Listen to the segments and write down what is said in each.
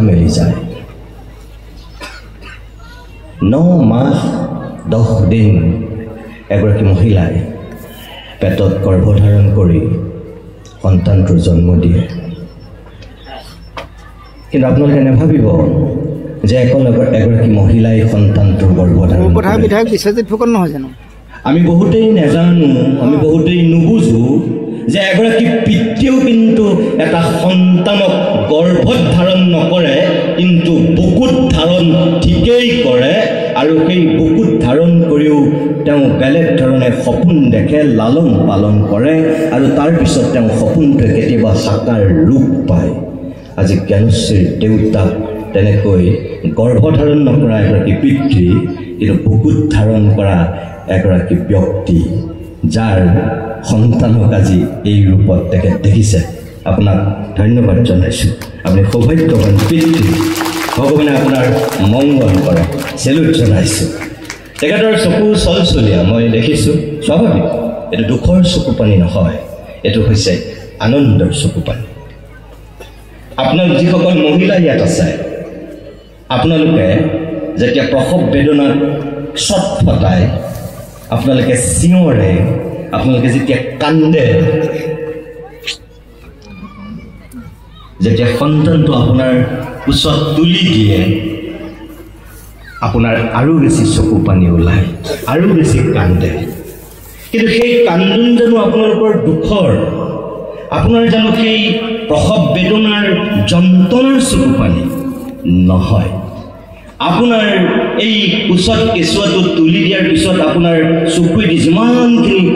মেলি যায় 9 মাহ 10 দিন এগৰাকী মহিলাই পেটত গৰ্ভধাৰণ কৰি সন্তানটোৰ জন্ম দিয়ে কিন্তু আপোনালোকে নাভাবিব যে এগৰাকী মহিলাই সন্তানটোৰ গৰ্ভধাৰণ কথা বিধায়ক বিশ্বজিৎ ফুকন নহয় জানো আমি বহুতেই নাজানো আমি বহুতেই নুবুজো যে এগৰাকী পিতৃও কিন্তু এটা সন্তানক গৰ্ভত ধাৰণ নকৰে কিন্তু বুকুত ধাৰণ ঠিকেই কৰে আৰু সেই বুকুত ধাৰণ কৰিও তেওঁ বেলেগ ধৰণে সপোন দেখে লালন পালন কৰে আৰু তাৰ পিছত তেওঁ সপোনটোৱে কেতিয়াবা সাকাৰ ৰূপ পায় আজি জ্ঞানশ্ৰীৰ দেউতাক তেনেকৈ গৰ্ভধাৰণ নকৰা এগৰাকী পিতৃ কিন্তু বুকুত ধাৰণ কৰা এগৰাকী ব্যক্তি যাৰ সন্তানক আজি এই ৰূপত তেখেত দেখিছে আপোনাক ধন্যবাদ জনাইছোঁ আপুনি সৌভাগ্যৱান পিতৃ ভগৱানে আপোনাৰ মংগল কৰে চেলুট জনাইছোঁ তেখেতৰ চকু চলচলীয়া মই দেখিছোঁ স্বাভাৱিক এইটো দুখৰ চকু পানী নহয় এইটো হৈছে আনন্দৰ চকু পানী আপোনালোক যিসকল মহিলা ইয়াত আছে আপোনালোকে যেতিয়া প্ৰসৱ বেদনাত ছটফটাই আপোনালোকে চিঞৰে আপোনালোকে যেতিয়া কান্দে যেতিয়া সন্তানটো আপোনাৰ ওচৰত তুলি দিয়ে আপোনাৰ আৰু বেছি চকু পানী ওলায় আৰু বেছি কান্দে কিন্তু সেই কান্দন জানো আপোনালোকৰ দুখৰ আপোনাৰ জানো সেই প্ৰসৱ বেদনাৰ যন্ত্ৰণাৰ চকু পানী নহয় আপোনাৰ এই ওচৰত কেঁচুৱাটো তুলি দিয়াৰ পিছত আপোনাৰ চকুৱেদি যিমানখিনি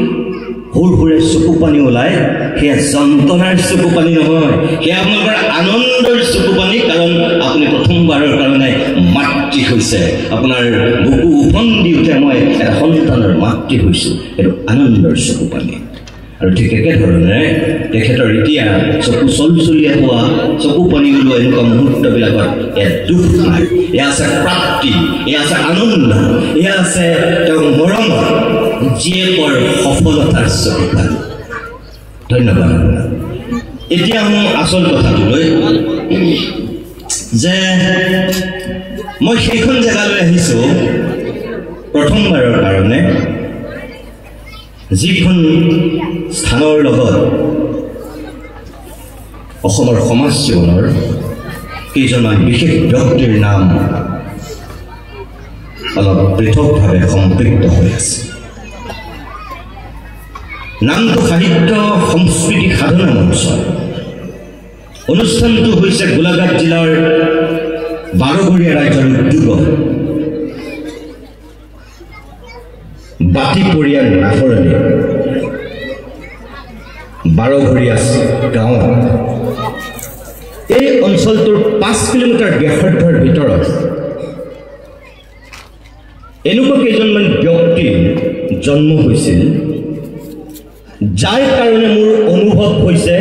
হুৰহুৰে চকু পানী ওলায় সেয়া যন্ত্ৰণাৰ চকু পানী নহয় সেয়া আপোনালোকৰ আনন্দৰ চকু পানী কাৰণ আপুনি প্ৰথমবাৰৰ কাৰণে মাতৃ হৈছে আপোনাৰ বুকু উফন্দি উঠে মই এটা সন্তানৰ মাতৃ হৈছোঁ এইটো আনন্দৰ চকু পানী আৰু ঠিক একেধৰণে তেখেতৰ এতিয়া চকু চলচলীয়া হোৱা চকু পানী ওলোৱা এনেকুৱা মুহূৰ্তবিলাকত ইয়াত দুখ নাই এয়া আছে প্ৰাপ্তি এয়া আছে আনন্দ এয়া আছে তেওঁৰ মৰম জীয়েকৰ সফলতাৰ চকু পানী ধন্যবাদ আপোনাক এতিয়া মোৰ আচল কথাটোলৈ যে মই সেইখন জেগালৈ আহিছোঁ প্ৰথমবাৰৰ কাৰণে যিখন স্থানৰ লগত অসমৰ সমাজ জীৱনৰ কেইজনমান বিশেষ ব্যক্তিৰ নাম অলপ পৃথকভাৱে সম্পৃক্ত হৈ আছে নামটো সাহিত্য সংস্কৃতি সাধনা মঞ্চ অনুষ্ঠানটো হৈছে গোলাঘাট জিলাৰ বাৰঘৰীয়া ৰাইজৰ উদ্যোগত বাতি পৰিয়াল নাফৰণি বাৰঘৰীয়া গাঁৱত এই অঞ্চলটোৰ 5 কিলোমিটাৰ ব্যাসাৰ্ধৰ ভিতৰত এনেকুৱা কেইজনমান ব্যক্তি জন্ম হৈছিল যাৰ কাৰণে মোৰ অনুভৱ হৈছে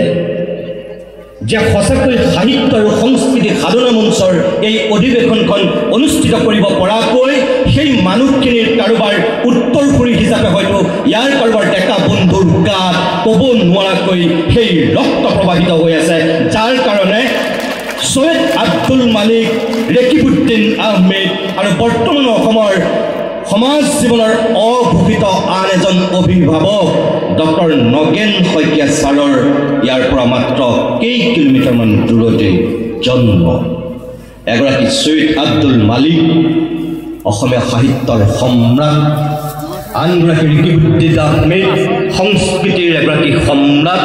যে সঁচাকৈ সাহিত্য আৰু সংস্কৃতি সাধনা মঞ্চৰ এই অধিৱেশনখন অনুষ্ঠিত কৰিব পৰাকৈ সেই মানুহখিনিৰ কাৰোবাৰ উত্তৰসূৰী হিচাপে হয়তো ইয়াৰ কাৰোবাৰ ডেকা বন্ধুৰ গাত ক'ব নোৱাৰাকৈ সেই ৰক্ত প্ৰবাহিত হৈ আছে যাৰ কাৰণে সৈয়দ আব্দুল মালিক ৰেকিবুদ্দিন আহমেদ আৰু বৰ্তমান অসমৰ সমাজ জীৱনৰ অঘোষিত আন এজন অভিভাৱক ডক্টৰ নগেন শইকীয়া ছাৰৰ ইয়াৰ পৰা মাত্ৰ কেই কিলোমিটাৰমান দূৰতে জন্ম এগৰাকী সৈয়দ আব্দুল মালিক অসমীয়া সাহিত্যৰ সম্ৰাট আনগৰাকী ৰেকিবুদ্দিন আহমেদ সংস্কৃতিৰ এগৰাকী সম্ৰাট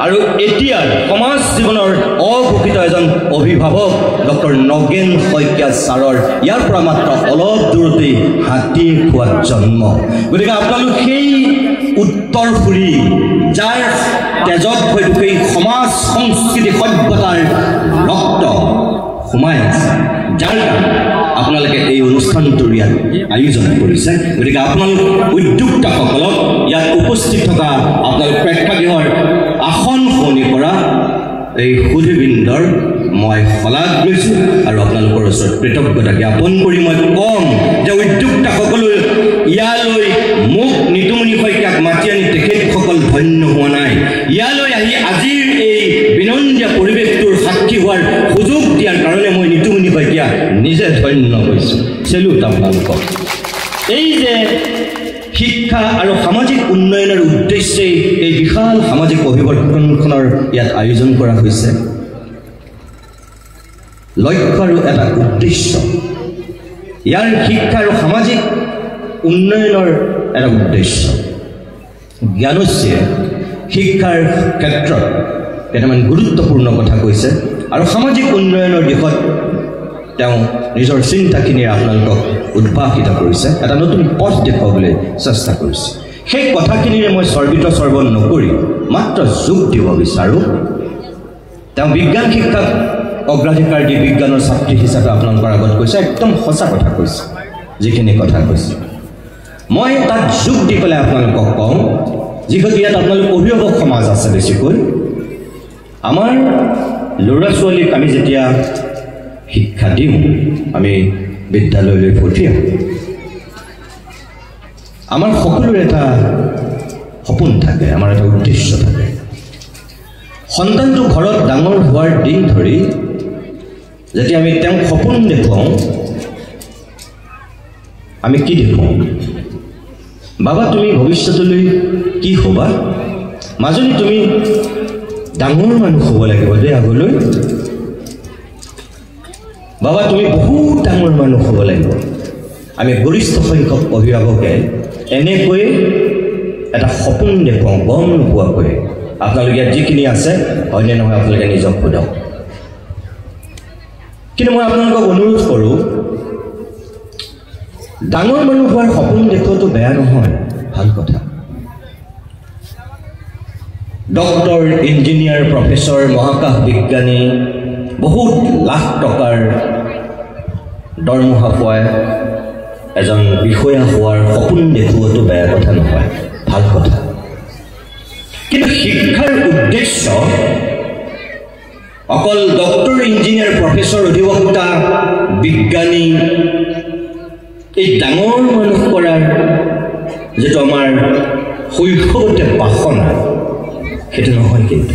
আৰু এতিয়াৰ সমাজ জীৱনৰ অঘোষিত এজন অভিভাৱক ডক্টৰ নগেন শইকীয়া ছাৰৰ ইয়াৰ পৰা মাত্ৰ অলপ দূৰতে হাতী খোৱাত জন্ম গতিকে আপোনালোক সেই উত্তৰসূৰী যাৰ তেজত হয়তো সেই সমাজ সংস্কৃতি সভ্যতাৰ ৰক্ত সোমাই আছে যাৰ আপোনালোকে এই অনুষ্ঠানটোৰ ইয়াত আয়োজন কৰিছে গতিকে আপোনালোক উদ্যোক্তাসকলক ইয়াত উপস্থিত থকা আপোনালোক প্ৰেক্ষাগৃহৰ আসন শুনি কৰা এই সুধীবৃন্দৰ মই শলাগ লৈছোঁ আৰু আপোনালোকৰ ওচৰত কৃতজ্ঞতা জ্ঞাপন কৰি মই কম যে উদ্যোক্তাসকললৈ ইয়ালৈ মোক নিতুমণি শইকীয়াক মাতি আনি তেখেতসকল ধন্য হোৱা নাই ইয়ালৈ আহি আজিৰ এই বিনন্দীয়া পৰিৱেশটোৰ সাক্ষী হোৱাৰ সুযোগ দিয়াৰ কাৰণে মই চেলুট আপোনালোকক এই যে শিক্ষা আৰু সামাজিক উন্নয়নৰ উদ্দেশ্যে এই বিশাল সামাজিক অভিৱৰ্তনখনৰ ইয়াত আয়োজন কৰা হৈছে লক্ষ্য আৰু এটা উদ্দেশ্য ইয়াৰ শিক্ষা আৰু সামাজিক উন্নয়নৰ এটা উদ্দেশ্য জ্ঞানশ্ৰীয়ে শিক্ষাৰ ক্ষেত্ৰত কেইটামান গুৰুত্বপূৰ্ণ কথা কৈছে আৰু সামাজিক উন্নয়নৰ দিশত তেওঁ নিজৰ চিন্তাখিনি আপোনালোকক উদ্ভাসিত কৰিছে এটা নতুন পথ দেখুৱাবলৈ চেষ্টা কৰিছে সেই কথাখিনিৰে মই সৰ্বিত সৰ্বন নকৰি মাত্ৰ যোগ দিব বিচাৰোঁ তেওঁ বিজ্ঞান শিক্ষাক অগ্ৰাধিকাৰ দি বিজ্ঞানৰ ছাত্ৰী হিচাপে আপোনালোকৰ আগত কৈছে একদম সঁচা কথা কৈছে যিখিনি কথা কৈছে মই তাত যোগ দি পেলাই আপোনালোকক কওঁ যিহেতু ইয়াত আপোনালোক অভিভাৱক সমাজ আছে বেছিকৈ আমাৰ ল'ৰা ছোৱালীক আমি যেতিয়া শিক্ষা দিওঁ আমি বিদ্যালয়লৈ পঠিয়াওঁ আমাৰ সকলোৰে এটা সপোন থাকে আমাৰ এটা উদ্দেশ্য থাকে সন্তানটো ঘৰত ডাঙৰ হোৱাৰ দিন ধৰি যেতিয়া আমি তেওঁক সপোন দেখুৱাওঁ আমি কি দেখুৱাওঁ বাবা তুমি ভৱিষ্যতলৈ কি হ'বা মাজনী তুমি ডাঙৰ মানুহ হ'ব লাগিব দেই আগলৈ বাবা তুমি বহুত ডাঙৰ মানুহ হ'ব লাগিব আমি গৰিষ্ঠ সংখ্যক অভিভাৱকে এনেকৈ এটা সপোন দেখুৱাওঁ গম নোপোৱাকৈ আপোনালোকে ইয়াত যিখিনি আছে হয়নে নহয় আপোনালোকে নিজক সোধক কিন্তু মই আপোনালোকক অনুৰোধ কৰোঁ ডাঙৰ মানুহ হোৱাৰ সপোন দেখুৱাটো বেয়া নহয় ভাল কথা ডক্টৰ ইঞ্জিনিয়াৰ প্ৰফেচৰ মহাকাশ বিজ্ঞানী বহুত লাখ টকাৰ দৰমহা পোৱাই এজন বিষয়া হোৱাৰ সপোন দেখুৱাটো বেয়া কথা নহয় ভাল কথা কিন্তু শিক্ষাৰ উদ্দেশ্য অকল ডক্টৰ ইঞ্জিনিয়াৰ প্ৰফেচৰ অধিবক্তা বিজ্ঞানী এই ডাঙৰ মানুহ কৰাৰ যেটো আমাৰ শৈশৱতে বাসনা সেইটো নহয় কিন্তু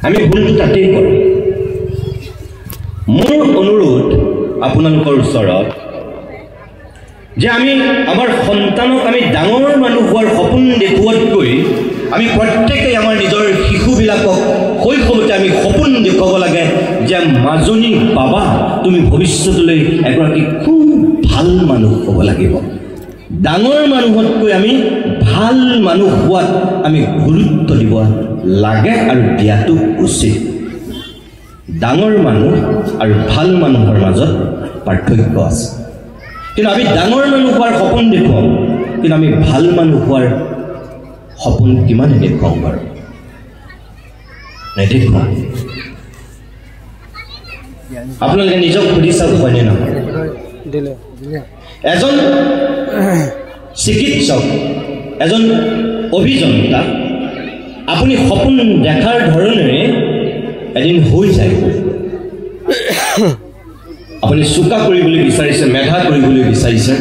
আমি ভুলটো তাতেই কৰোঁ মোৰ অনুৰোধ আপোনালোকৰ ওচৰত যে আমি আমাৰ সন্তানক আমি ডাঙৰ মানুহ হোৱাৰ সপোন দেখুৱাতকৈ আমি প্ৰত্যেকেই আমাৰ নিজৰ শিশুবিলাকক শৈশৱতে আমি সপোন দেখুৱাব লাগে যে মাজনী বাবা তুমি ভৱিষ্যতলৈ এগৰাকী খুব ভাল মানুহ হ'ব লাগিব ডাঙৰ মানুহতকৈ আমি ভাল মানুহ হোৱাত আমি গুৰুত্ব দিব লাগে আৰু দিয়াটো উচিত ডাঙৰ মানুহ আৰু ভাল মানুহৰ মাজত পাৰ্থক্য আছে কিন্তু আমি ডাঙৰ মানুহ হোৱাৰ সপোন দেখুৱাওঁ কিন্তু আমি ভাল মানুহ হোৱাৰ সপোন কিমানে দেখুৱাওঁ বাৰু নেদেখুৱাওঁ আপোনালোকে নিজক সুধি চাওক হয়নে নহয় এজন চিকিৎসক এজন অভিযন্তা আপুনি সপোন দেখাৰ ধৰণেৰে এদিন হৈ যায় আপুনি চোকা কৰিবলৈ বিচাৰিছে মেধা কৰিবলৈ বিচাৰিছে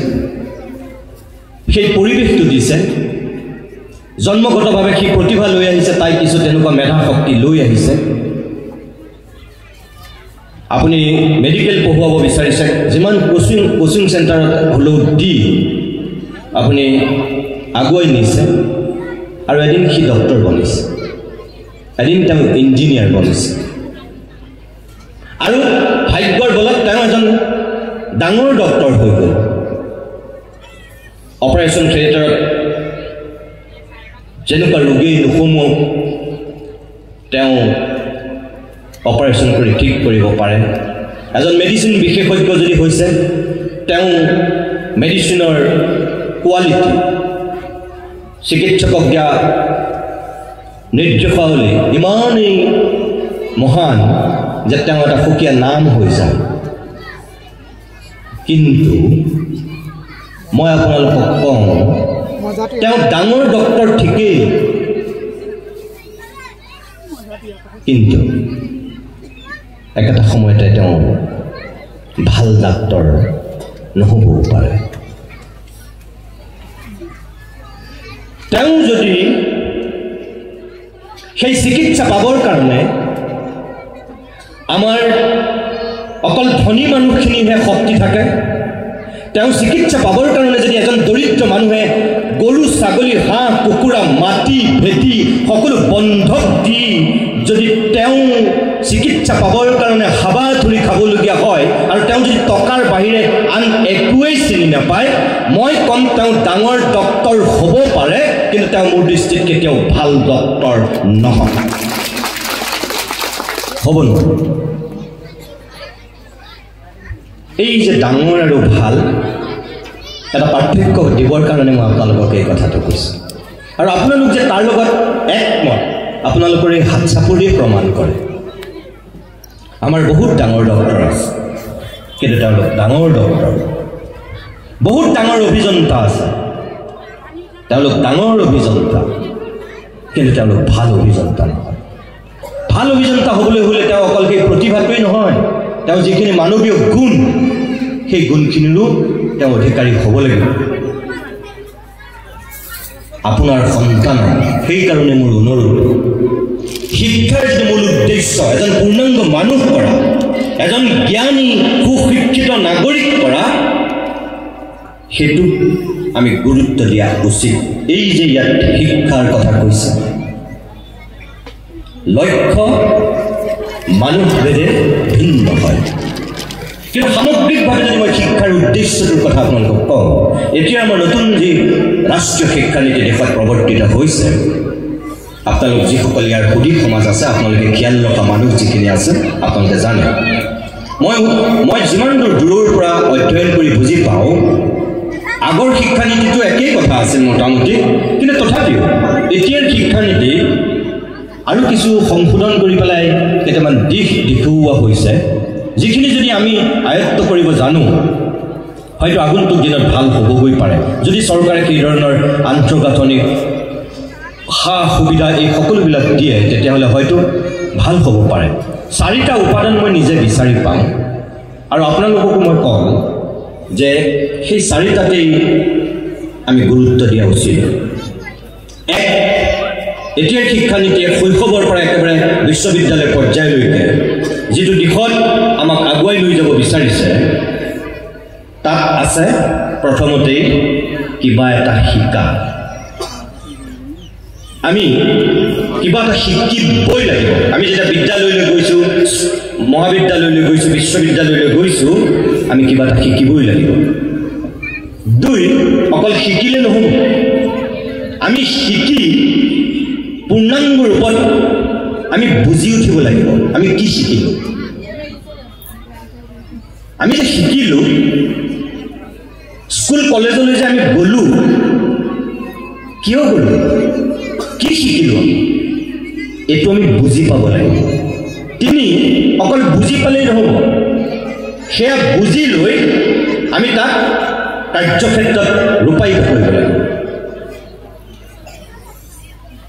সেই পৰিৱেশটো দিছে জন্মগতভাৱে সেই প্ৰতিভা লৈ আহিছে তাই কিছু তেনেকুৱা মেধা শক্তি লৈ আহিছে আপুনি মেডিকেল পঢ়ুৱাব বিচাৰিছে যিমান কোচিং চেণ্টাৰত হ'লেও দি আপুনি আগুৱাই নিছে আৰু এদিন সি ডক্টৰ বনিছে এদিন তেওঁ ইঞ্জিনিয়াৰ বনিছে আৰু ভাগ্যৰ বলত তেওঁ এজন ডাঙৰ ডক্টৰ হৈ গ'ল অপাৰেশ্যন থিয়েটাৰত যেনেকুৱা ৰোগী নুসুমুৱাওক তেওঁ অপাৰেশ্যন কৰি ঠিক কৰিব পাৰে এজন মেডিচিন বিশেষজ্ঞ যদি হৈছে তেওঁ মেডিচিনৰ কোৱালিটি চিকিৎসকক দিয়া নিৰ্দেশাৱলী ইমানেই মহান যে তেওঁ এটা সুকীয়া নাম হৈ যায় কিন্তু মই আপোনালোকক কওঁ তেওঁ ডাঙৰ ডক্টৰ ঠিকেই কিন্তু একেটা সময়তে তেওঁ ভাল ডাক্তৰ নহ'বও পাৰে তেওঁ যদি সেই চিকিৎসা পাবৰ কাৰণে আমাৰ অকল ধনী মানুহখিনিহে শক্তি থাকে তেওঁ চিকিৎসা পাবৰ কাৰণে যদি এজন দৰিদ্ৰ মানুহে গৰু ছাগলী হাঁহ কুকুৰা মাটি ভেটি সকলো বন্ধক দি যদি তেওঁ চিকিৎসা পাবৰ কাৰণে হাবাথুৰি খাবলগীয়া হয় আৰু তেওঁ যদি টকাৰ বাহিৰে আন একোৱেই চিনি নাপায়, মই কম তেওঁ ডাঙৰ ডক্তৰ হ'ব পাৰে, কিন্তু তেওঁ মোৰ দৃষ্টিত কেতিয়াও ভাল ডক্তৰ নহয়, হ'ব নোৱাৰে। এই যে ডাঙৰ আৰু ভাল এটা পাৰ্থক্য দিবৰ কাৰণে মই আপোনালোকক এই কথাটো কৈছোঁ। আৰু আপোনালোক যে তাৰ লগত একমত, আপোনালোকৰ এই হাত চাপৰিয়ে প্ৰমাণ কৰে। আমাৰ বহুত ডাঙৰ ডক্তৰ আছে, কিন্তু তেওঁলোক ডাঙৰ ডক্তৰ, বহুত ডাঙৰ অভিযন্তা আছে, তেওঁলোক ডাঙৰ অভিযন্তা, কিন্তু তেওঁলোক ভাল অভিযন্তা নহয়। ভাল অভিযন্তা হ'বলৈ হ'লে তেওঁ অকল সেই প্ৰতিভাটোৱেই নহয়, তেওঁ যিখিনি মানৱীয় গুণ, সেই গুণখিনিৰো তেওঁ অধিকাৰী হ'ব লাগিব। আপোনাৰ সন্তান, সেইকাৰণে মোৰ অনুৰোধ, শিক্ষাৰ যিটো মূল উদ্দেশ্য এজন পূৰ্ণাংগ মানুহ কৰা, এজন জ্ঞানী সুশিক্ষিত নাগৰিক কৰা, সেইটো আমি গুৰুত্ব দিয়া উচিত। এই যে ইয়াত শিক্ষাৰ কথা কৈছে, লক্ষ্য মানুহভেদে ভিন্ন হয়, কিন্তু সামগ্ৰিকভাৱে যদি মই শিক্ষাৰ উদ্দেশ্যটোৰ কথা আপোনালোকক কওঁ, এতিয়া আমাৰ নতুন যি ৰাষ্ট্ৰীয় শিক্ষানীতি দেশত প্ৰৱৰ্তিত হৈছে, আপোনালোক যিসকল ইয়াৰ সুদী সমাজ আছে, আপোনালোকে জ্ঞান ৰখা মানুহ যিখিনি আছে, আপোনালোকে জানে, মই যিমান দূৰৰ পৰা অধ্যয়ন কৰি বুজি পাওঁ, আগৰ শিক্ষানীতিটো একেই কথা আছিল মোটামুটি, কিন্তু তথাপিও এতিয়াৰ শিক্ষানীতি আৰু কিছু সংশোধন কৰি পেলাই কেইটামান দিশ দেখুওৱা হৈছে, যিখিনি যদি আমি আয়ত্ত কৰিব জানো, হয়তো আগন্তুক দিনত ভাল হ'বগৈ পাৰে। যদি চৰকাৰে সেই ধৰণৰ আন্তঃগাঁথনি সা সুবিধা এই সকলোবিলাক দিয়ে, তেতিয়াহ'লে হয়তো ভাল হ'ব পাৰে। 4টা উপাদান মই নিজে বিচাৰি পাওঁ, আৰু আপোনালোককো মই কওঁ যে সেই 4টাতেই আমি গুৰুত্ব দিয়া উচিত। এতিয়াৰ শিক্ষানীতিয়ে শৈশৱৰ পৰা একেবাৰে বিশ্ববিদ্যালয় পৰ্যায়লৈকে যিটো দিশত আমাক আগুৱাই লৈ যাব বিচাৰিছে, তাত আছে প্ৰথমতেই কিবা এটা শিকা। আমি কিবা এটা শিকিবই লাগিব। আমি যেতিয়া বিদ্যালয়লৈ গৈছোঁ, মহাবিদ্যালয়লৈ গৈছোঁ, বিশ্ববিদ্যালয়লৈ গৈছোঁ, আমি কিবা এটা শিকিবই লাগিব। 2, অকল শিকিলে নহ'ব, আমি শিকি পূৰ্ণাংগ ৰূপত আমি বুজি উঠিব লাগিব আমি কি শিকিলোঁ। আমি যে শিকিলোঁ, স্কুল কলেজলৈ যে আমি গ'লোঁ, কিয় গ'লোঁ, কি শিকিলোঁ, এইটো আমি বুজি পাব লাগিব। 3, অকল বুজি পালেই নহ'ব, সেয়া বুজি লৈ আমি তাক কাৰ্যক্ষেত্ৰত ৰূপায়িত কৰিব লাগিব।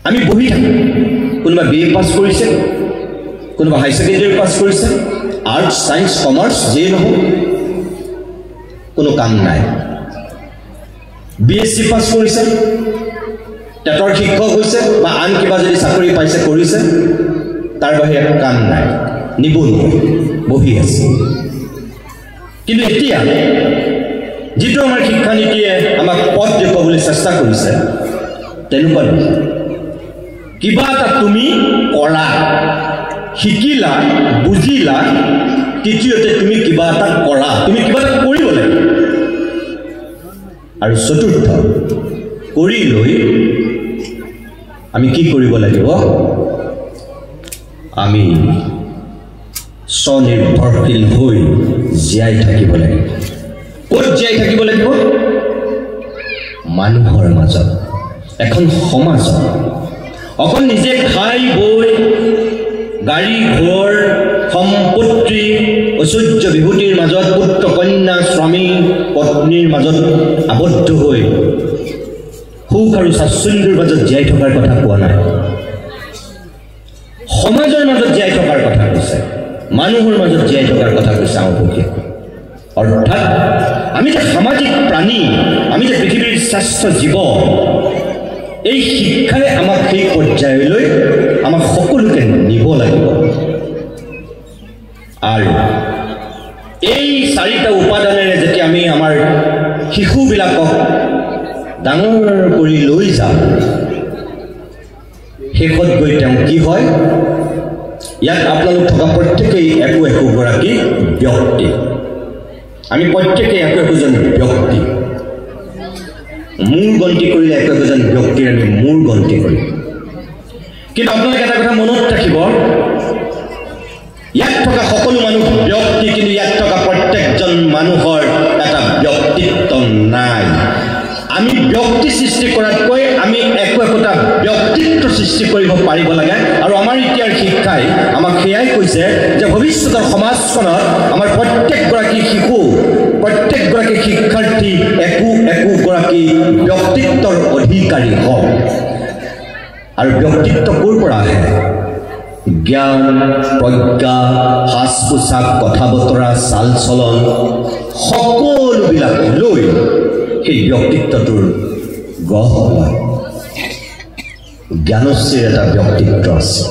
আমি বহি থাকোঁ, কোনোবা BA পাছ কৰিছে, কোনোবা হাই ছেকেণ্ডেৰী পাছ কৰিছে, আৰ্টছ ছায়েন্স কমাৰ্চ যিয়ে নহওক, কোনো কাম নাই। BSc পাছ কৰিছে, টেটৰ শিক্ষক হৈছে, বা আন কিবা যদি চাকৰি পাইছে কৰিছে, তাৰ বাহিৰে কাম নাই, নিবনুৱা বহি আছে। কিন্তু এতিয়া যিটো আমাৰ শিক্ষানীতিয়ে আমাক পথ দেখুৱাবলৈ চেষ্টা কৰিছে, তেনেকুৱা নহয়। কিবা এটা তুমি কৰা, শিকিলা, বুজিলা, তৃতীয়তে তুমি কিবা এটা কৰা, তুমি কিবা এটা কৰিব লাগিব, আৰু চতুৰ্থ, কৰি লৈ আমি কি কৰিব লাগিব, আমি স্বনিৰ্ভৰশীল হৈ জীয়াই থাকিব লাগিব। ক'ত জীয়াই থাকিব লাগিব? মানুহৰ মাজত, এখন সমাজত। অকল নিজে খাই বৈ গাড়ী ঘৰ সম্পত্তি ঐশ্বৰ্য বিভূতিৰ মাজত, পুত্ৰ কন্যা স্বামী পত্নীৰ মাজত আবদ্ধ হৈ সুখ আৰু স্বাচ্ছন্দ্যৰ মাজত জীয়াই থকাৰ কথা কোৱা নাই, সমাজৰ মাজত জীয়াই থকাৰ কথা কৈছে, মানুহৰ মাজত জীয়াই থকাৰ কথা কৈছে আওপকীয়া। অৰ্থাৎ আমি যে সামাজিক প্ৰাণী, আমি যে পৃথিৱীৰ শ্ৰেষ্ঠ জীৱ, এই শিক্ষাই আমাক সেই পৰ্যায়লৈ আমাক সকলোকে নিব লাগিব। আৰু এই 4টা উপাদানেৰে যেতিয়া আমি আমাৰ শিশুবিলাকক ডাঙৰ কৰি লৈ যাওঁ শেষত গৈ তেওঁ কি হয় ইয়াত আপোনালোক থকা প্ৰত্যেকেই একো একোগৰাকী ব্যক্তি আমি প্ৰত্যেকেই একো একোজন ব্যক্তি মূৰ গন্তি কৰিলে একো একোজন ব্যক্তিৰ আমি মূৰ গন্তি কৰিম কিন্তু আপোনালোকে এটা কথা মনত ৰাখিব ইয়াত থকা সকলো মানুহ ব্যক্তি কিন্তু ইয়াত থকা প্ৰত্যেকজন মানুহৰ এটা ব্যক্তিত্ব নাই আমি ব্যক্তি সৃষ্টি কৰাতকৈ আমি একো একোটা ব্যক্তিত্ব সৃষ্টি কৰিব পাৰিব লাগে আৰু আমাৰ ইতিয়াৰ শিক্ষাই আমাক সেয়াই কৈছে যে ভৱিষ্যতৰ সমাজখনত আমাৰ প্ৰত্যেকগৰাকী শিশু প্ৰত্যেকগৰাকী শিক্ষাৰ্থী একোগৰাকী ব্যক্তিত্বৰ অধিকাৰী হওক আৰু ব্যক্তিত্ব ক'ৰ পৰা আহে জ্ঞান প্ৰজ্ঞা সাজ পোছাক কথা বতৰা চাল চলন সকলোবিলাক লৈ সেই ব্যক্তিত্বটোৰ গঢ় হয় জ্ঞানশ্ৰীৰ এটা ব্যক্তিত্ব আছে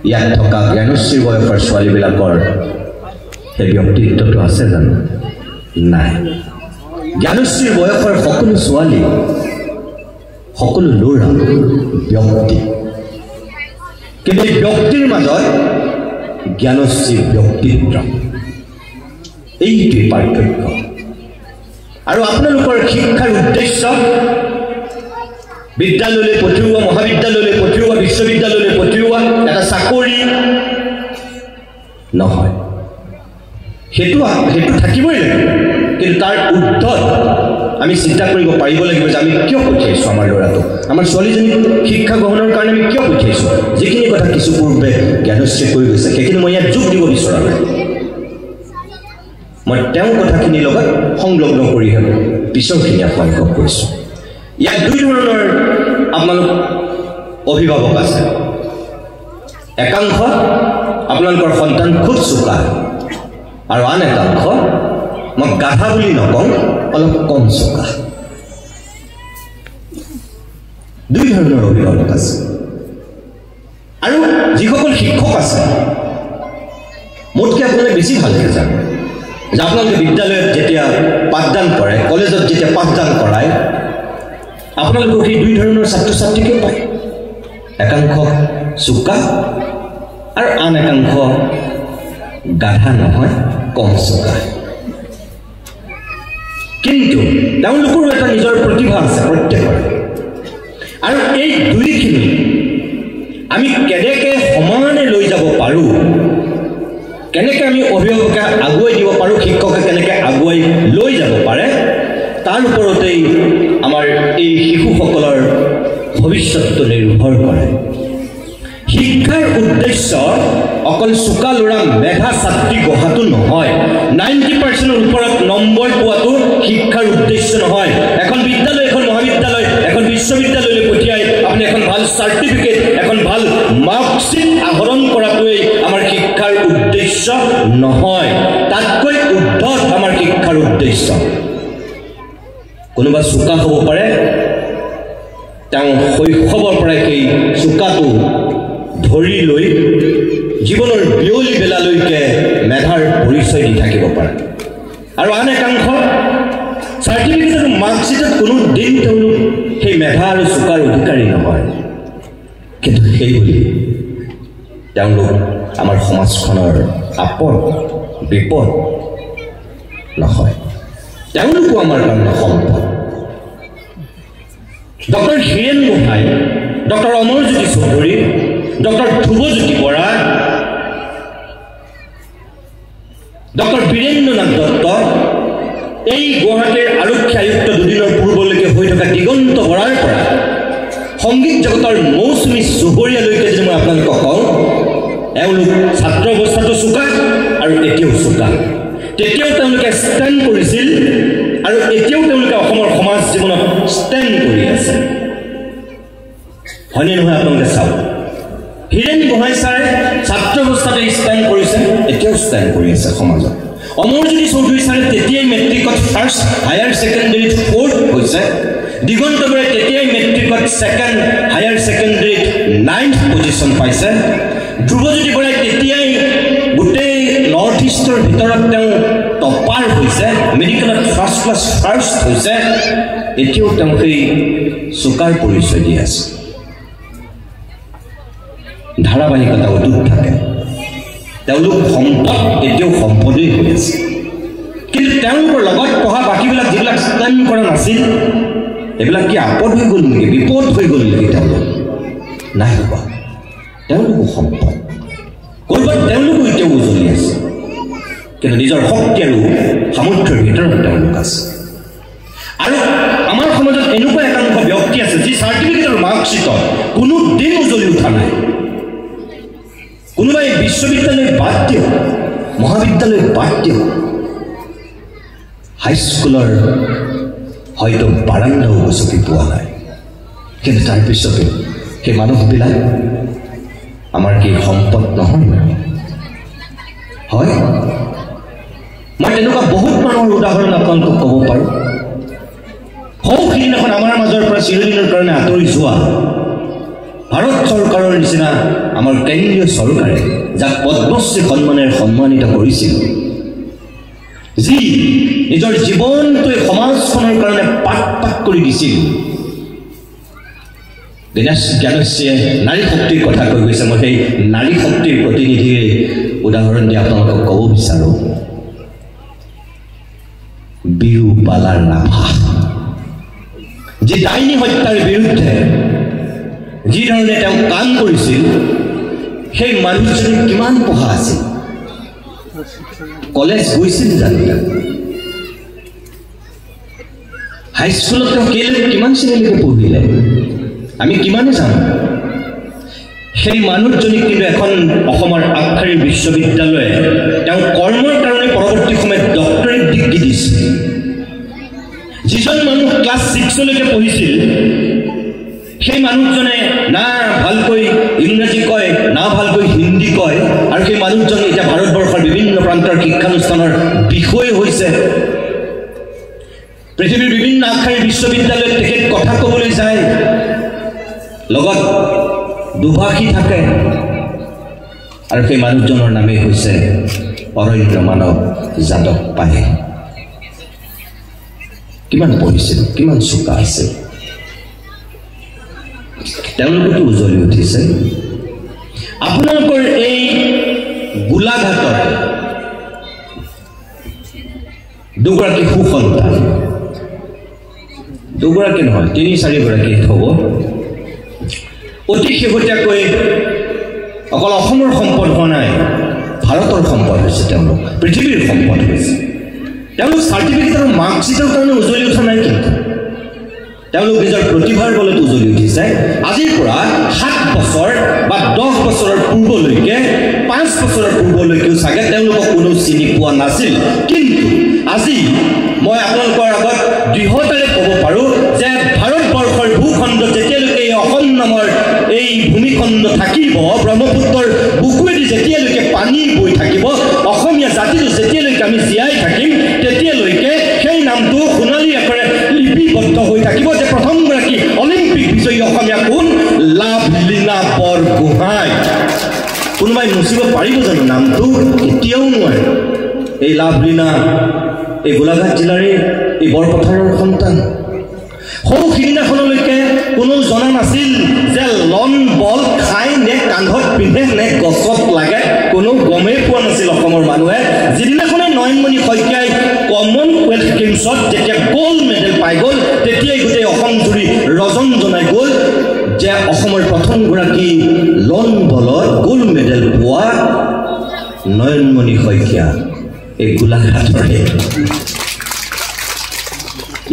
ইয়াত থকা জ্ঞানশ্ৰীৰ বয়সৰ ছোৱালীবিলাকৰ সেই ব্যক্তিত্বটো আছে জানো নাই জ্ঞানশ্ৰীৰ বয়সৰ সকলো ছোৱালী সকলো ল'ৰা ব্যক্তি কিন্তু এই ব্যক্তিৰ মাজত জ্ঞানশ্ৰীৰ ব্যক্তিত্ব এইটোৱেই পাৰ্থক্য আৰু আপোনালোকৰ শিক্ষাৰ উদ্দেশ্য বিদ্যালয়লৈ পঠিওৱা মহাবিদ্যালয়লৈ পঠিওৱা বিশ্ববিদ্যালয়লৈ পঠিওৱা এটা চাকৰি নহয় সেইটো থাকিবই লাগিব কিন্তু তাৰ উদ্ধত আমি চিন্তা কৰিব পাৰিব লাগিব যে আমি কিয় পঠিয়াইছোঁ আমাৰ ল'ৰাটোক আমাৰ ছোৱালীজনীক শিক্ষা গ্ৰহণৰ কাৰণে আমি কিয় পঠিয়াইছোঁ যিখিনি কথা কিছু পূৰ্বে জ্ঞানশ্ৰী কৈ গৈছে সেইখিনি মই ইয়াত যোগ দিব বিচৰা নাই মই তেওঁৰ কথাখিনিৰ লগত সংলগ্ন কৰিহে পিছৰখিনি আপোনালোকক কৈছোঁ ইয়াত দুই ধৰণৰ আপোনালোক অভিভাৱক আছে একাংশ আপোনালোকৰ সন্তান খুব চোকা আৰু আন একাংশ মই গাধা বুলি নকওঁ অলপ কম চোকা দুই ধৰণৰ অভিভাৱক আছে আৰু যিসকল শিক্ষক আছে মোতকৈ আপোনালোকে বেছি ভালকৈ জানে যে আপোনালোকে বিদ্যালয়ত যেতিয়া পাঠদান কৰে কলেজত যেতিয়া পাঠদান কৰায় আপোনালোকক সেই দুই ধৰণৰ ছাত্ৰ ছাত্ৰীকে পায় একাংশ চোকা আৰু আন একাংশ গাধা নহয় কম চোকা কিন্তু তেওঁলোকৰো এটা নিজৰ প্ৰতিভা আছে প্ৰত্যেকৰে আৰু এই দুইখিনি আমি কেনেকৈ সমানে লৈ যাব পাৰোঁ কেনেকৈ আমি অভিভাৱকে আগুৱাই দিব পাৰোঁ শিক্ষকে কেনেকৈ আগুৱাই লৈ যাব পাৰে তাৰ ওপৰতেই আমাৰ এই শিশুসকলৰ ভৱিষ্যতটো নিৰ্ভৰ কৰে শিক্ষাৰ উদ্দেশ্য অকল চোকা ল'ৰা মেধা ছাত্ৰী গঢ়াটো নহয় 90% ওপৰত নম্বৰ পোৱাটো শিক্ষাৰ উদ্দেশ্য নহয় এখন বিদ্যালয় এখন মহাবিদ্যালয় এখন বিশ্ববিদ্যালয়লৈ পঠিয়াই আপুনি এখন ভাল চাৰ্টিফিকেট এখন ভাল মাৰ্কশ্বিট আহৰণ কৰাটোৱেই আমাৰ শিক্ষাৰ উদ্দেশ্য নহয় তাতকৈ উদ্ধত আমাৰ শিক্ষাৰ উদ্দেশ্য কোনোবা চোকা হ'ব পাৰে তেওঁ শৈশৱৰ পৰাই সেই চোকাটো ধৰি লৈ জীৱনৰ বিয়লি বেলালৈকে মেধাৰ পৰিচয় দি থাকিব পাৰে আৰু আন একাংশ চাৰ্টিফিকেট আৰু মাৰ্কশ্বিটত কোনো দিন তেওঁলোক সেই মেধা আৰু চোকাৰ অধিকাৰী নহয় কিন্তু সেইবুলি তেওঁলোক আমাৰ সমাজখনৰ আপদ বিপদ নহয় তেওঁলোকো আমাৰ কাৰণে সম্পদ doctor Hiren Gohain doctor Amarjyoti Choudhury doctor Dhruvajyoti Bora doctor Birendranath Dutta এই গুৱাহাটীৰ আৰক্ষী আয়ুক্ত দুদিনৰ পূৰ্বলৈকে হৈ থকা দিগন্ত বৰাৰ পৰা সংগীত জগতৰ মৌচুমী চুবুৰীয়ালৈকে যদি মই আপোনালোকক কওঁ এওঁলোক ছাত্ৰ অৱস্থাটো চোকা আৰু এতিয়াও চোকা তেতিয়াও তেওঁলোকে ষ্টেণ্ড কৰিছিল আৰু এতিয়াও তেওঁলোকে অসমৰ সমাজ জীৱনত ষ্টেণ্ড কৰি আছে হয়নে নহয় আপোনালোকে চাওক হীৰেণ গোহাঁই ছাৰে ছাত্ৰ অৱস্থাতে ষ্টেণ্ড কৰিছে এতিয়াও ষ্টেণ্ড কৰি আছে সমাজত অমৰজ্যোতি চৌধুৰী ছাৰে তেতিয়াই মেট্ৰিকত ফাৰ্ষ্ট হায়াৰ ছেকেণ্ডেৰীত ফ'ৰ্থ হৈছে দিগন্ত বৰাই তেতিয়াই মেট্ৰিকত ছেকেণ্ড হায়াৰ ছেকেণ্ডেৰীত 9th পজিশ্যন পাইছে ধ্ৰুৱজ্যোতি বৰাই তেতিয়াই গোটেই নৰ্থ ইষ্টৰ ভিতৰত তেওঁ টপাৰ হৈছে মেডিকেলত ফাৰ্ষ্ট ফাৰ্ষ্ট ক্লাছ ফাৰ্ষ্ট হৈছে এতিয়াও তেওঁ সেই চোকাৰ পৰিচয় দি আছে ধাৰাবাহিকতা অটুট থাকে তেওঁলোক সম্পদ এতিয়াও সম্পদেই হৈ আছে কিন্তু তেওঁলোকৰ লগত পঢ়া বাকীবিলাক যিবিলাক ষ্টেণ্ড কৰা নাছিল এইবিলাক কি আপদ হৈ গ'ল নেকি বিপদ হৈ গ'ল নেকি তেওঁলোক নাই হ'ব তেওঁলোকো সম্পদ ক'ৰবাত তেওঁলোকো এতিয়াও উজলি আছে কিন্তু নিজৰ শক্তি আৰু সামৰ্থ্যৰ ভিতৰত তেওঁলোক আছে আৰু আমাৰ সমাজত এনেকুৱা একাংশ ব্যক্তি আছে যি চাৰ্টিফিকেট আৰু মাৰ্কশ্বিটত কোনো দিন উজলি উঠা নাই কোনোবাই বিশ্ববিদ্যালয় বাদ দিয়ক মহাবিদ্যালয় বাদ দিয়ক হাইস্কুলৰ হয়তো বাৰান্দাও গছকি পোৱা নাই কিন্তু তাৰপিছতো সেই মানুহবিলাক আমাৰ কি সম্পদ নহয় হয় মই তেনেকুৱা বহুত মানুহৰ উদাহৰণ আপোনালোকক ক'ব পাৰোঁ সৌ সিদিনাখন আমাৰ মাজৰ পৰা চিৰদিনৰ কাৰণে আঁতৰি যোৱা ভাৰত চৰকাৰৰ নিচিনা আমাৰ কেন্দ্ৰীয় চৰকাৰে যাক পদ্মশ্ৰী সন্মানেৰে সন্মানিত কৰিছিল যি নিজৰ জীৱনটোৱে সমাজখনৰ কাৰণে পাত পাত কৰি দিছিল দিনেশ জ্ঞানশ্ৰীয়ে নাৰী শক্তিৰ কথা কৈ গৈছে মই সেই নাৰী শক্তিৰ প্ৰতিনিধিৰ উদাহৰণ দি আপোনালোকক ক'ব বিচাৰোঁ বিৰুবালাৰ ৰাভা যি ডাইনী হত্যাৰ বিৰুদ্ধে যি ধৰণে তেওঁ কাম কৰিছিল সেই মানুহজনী কিমান পঢ়া আছিল কলেজ গৈছিল জানো হাইস্কুলত তেওঁ কিমান শ্ৰেণীলৈকে পঢ়িলে আমি কিমানে জানো সেই মানুহজনীক কিন্তু এখন অসমৰ আগশাৰীৰ বিশ্ববিদ্যালয়ে তেওঁ কৰ্মৰ কাৰণে পৰৱৰ্তী সময়ত ডক্টৰেট ডিগ্ৰী দিছিল যিজন মানুহ ক্লাছ 6লৈকে পঢ়িছিল সেই মানুহজনে না ভালকৈ ইংৰাজী কয় না ভালকৈ হিন্দী কয় আৰু সেই মানুহজন এতিয়া ভাৰতবৰ্ষৰ বিভিন্ন প্ৰান্তৰ শিক্ষানুষ্ঠানৰ বিষয় হৈছে পৃথিৱীৰ বিভিন্ন আগশাৰীৰ বিশ্ববিদ্যালয়ত তেখেত কথা ক'বলৈ যায় লগত দুভাষী থাকে আৰু সেই মানুহজনৰ নামেই হৈছে অৰণ্য মানৱ যাদৱ পায়েং কিমান পঢ়িছিল কিমান চোকা আছিল তেওঁলোকতো উজলি উঠিছে আপোনালোকৰ এই গোলাঘাটৰ দুগৰাকী সুসন্তান দুগৰাকী নহয় 3-4 গৰাকী হ'ব অতি শেহতীয়াকৈ অকল অসমৰ সম্পদ হোৱা নাই ভাৰতৰ সম্পদ হৈছে তেওঁলোক পৃথিৱীৰ সম্পদ হৈছে তেওঁলোক চাৰ্টিফিকেট আৰু মাৰ্কশ্বিটৰ কাৰণে উজলি উঠা নাই কিন্তু তেওঁলোক নিজৰ প্ৰতিভাৰ বলত উজলি উঠিছে আজিৰ পৰা 7 বছৰ বা 10 বছৰৰ পূৰ্বলৈকে 5 বছৰৰ পূৰ্বলৈকেও চাগে তেওঁলোকক কোনো চিনি পোৱা নাছিল কিন্তু আজি মই আপোনালোকৰ আগত দৃঢ়তাৰে ক'ব পাৰোঁ যে ভাৰতবৰ্ষৰ ভূখণ্ড যেতিয়ালৈকে এই অসম নামৰ এই ভূমিখণ্ড থাকিব ব্ৰহ্মপুত্ৰৰ বুকুৱেদি যেতিয়ালৈকে পানী বৈ থাকিব অসমীয়া জাতিটো যেতিয়ালৈকে আমি জীয়াই থাকিম তেতিয়ালৈকে সেই নামটো সোণালী আখৰে লিপিবদ্ধ হৈ থাকিব যে প্ৰথমগৰাকী অলিম্পিক বিজয়ী অসমীয়া কোন লাভলীনা বৰগোহাঁই কোনোবাই মুচিব পাৰিব জানো নামটো এতিয়াও নোৱাৰে এই লাভলীনা এই গোলাঘাট জিলাৰে এই বৰপথাৰৰ সন্তান সৌ সিদিনাখনলৈকে কোনো জনা নাছিল যে লন বল খাই নে কান্ধত পিন্ধে নে গছত লাগে কোনো গমেই পোৱা নাছিল অসমৰ মানুহে যিদিনাখনে নয়নমণি শইকীয়াই কমনৱেলথ গেমছত যেতিয়া গ'ল্ড মেডেল পাই গ'ল তেতিয়াই গোটেই অসম জুৰি ৰজন জনাই গ'ল যে অসমৰ প্ৰথমগৰাকী লন বলত গ'ল্ড মেডেল পোৱা নয়নমণি শইকীয়া এই গোলাঘাটৰে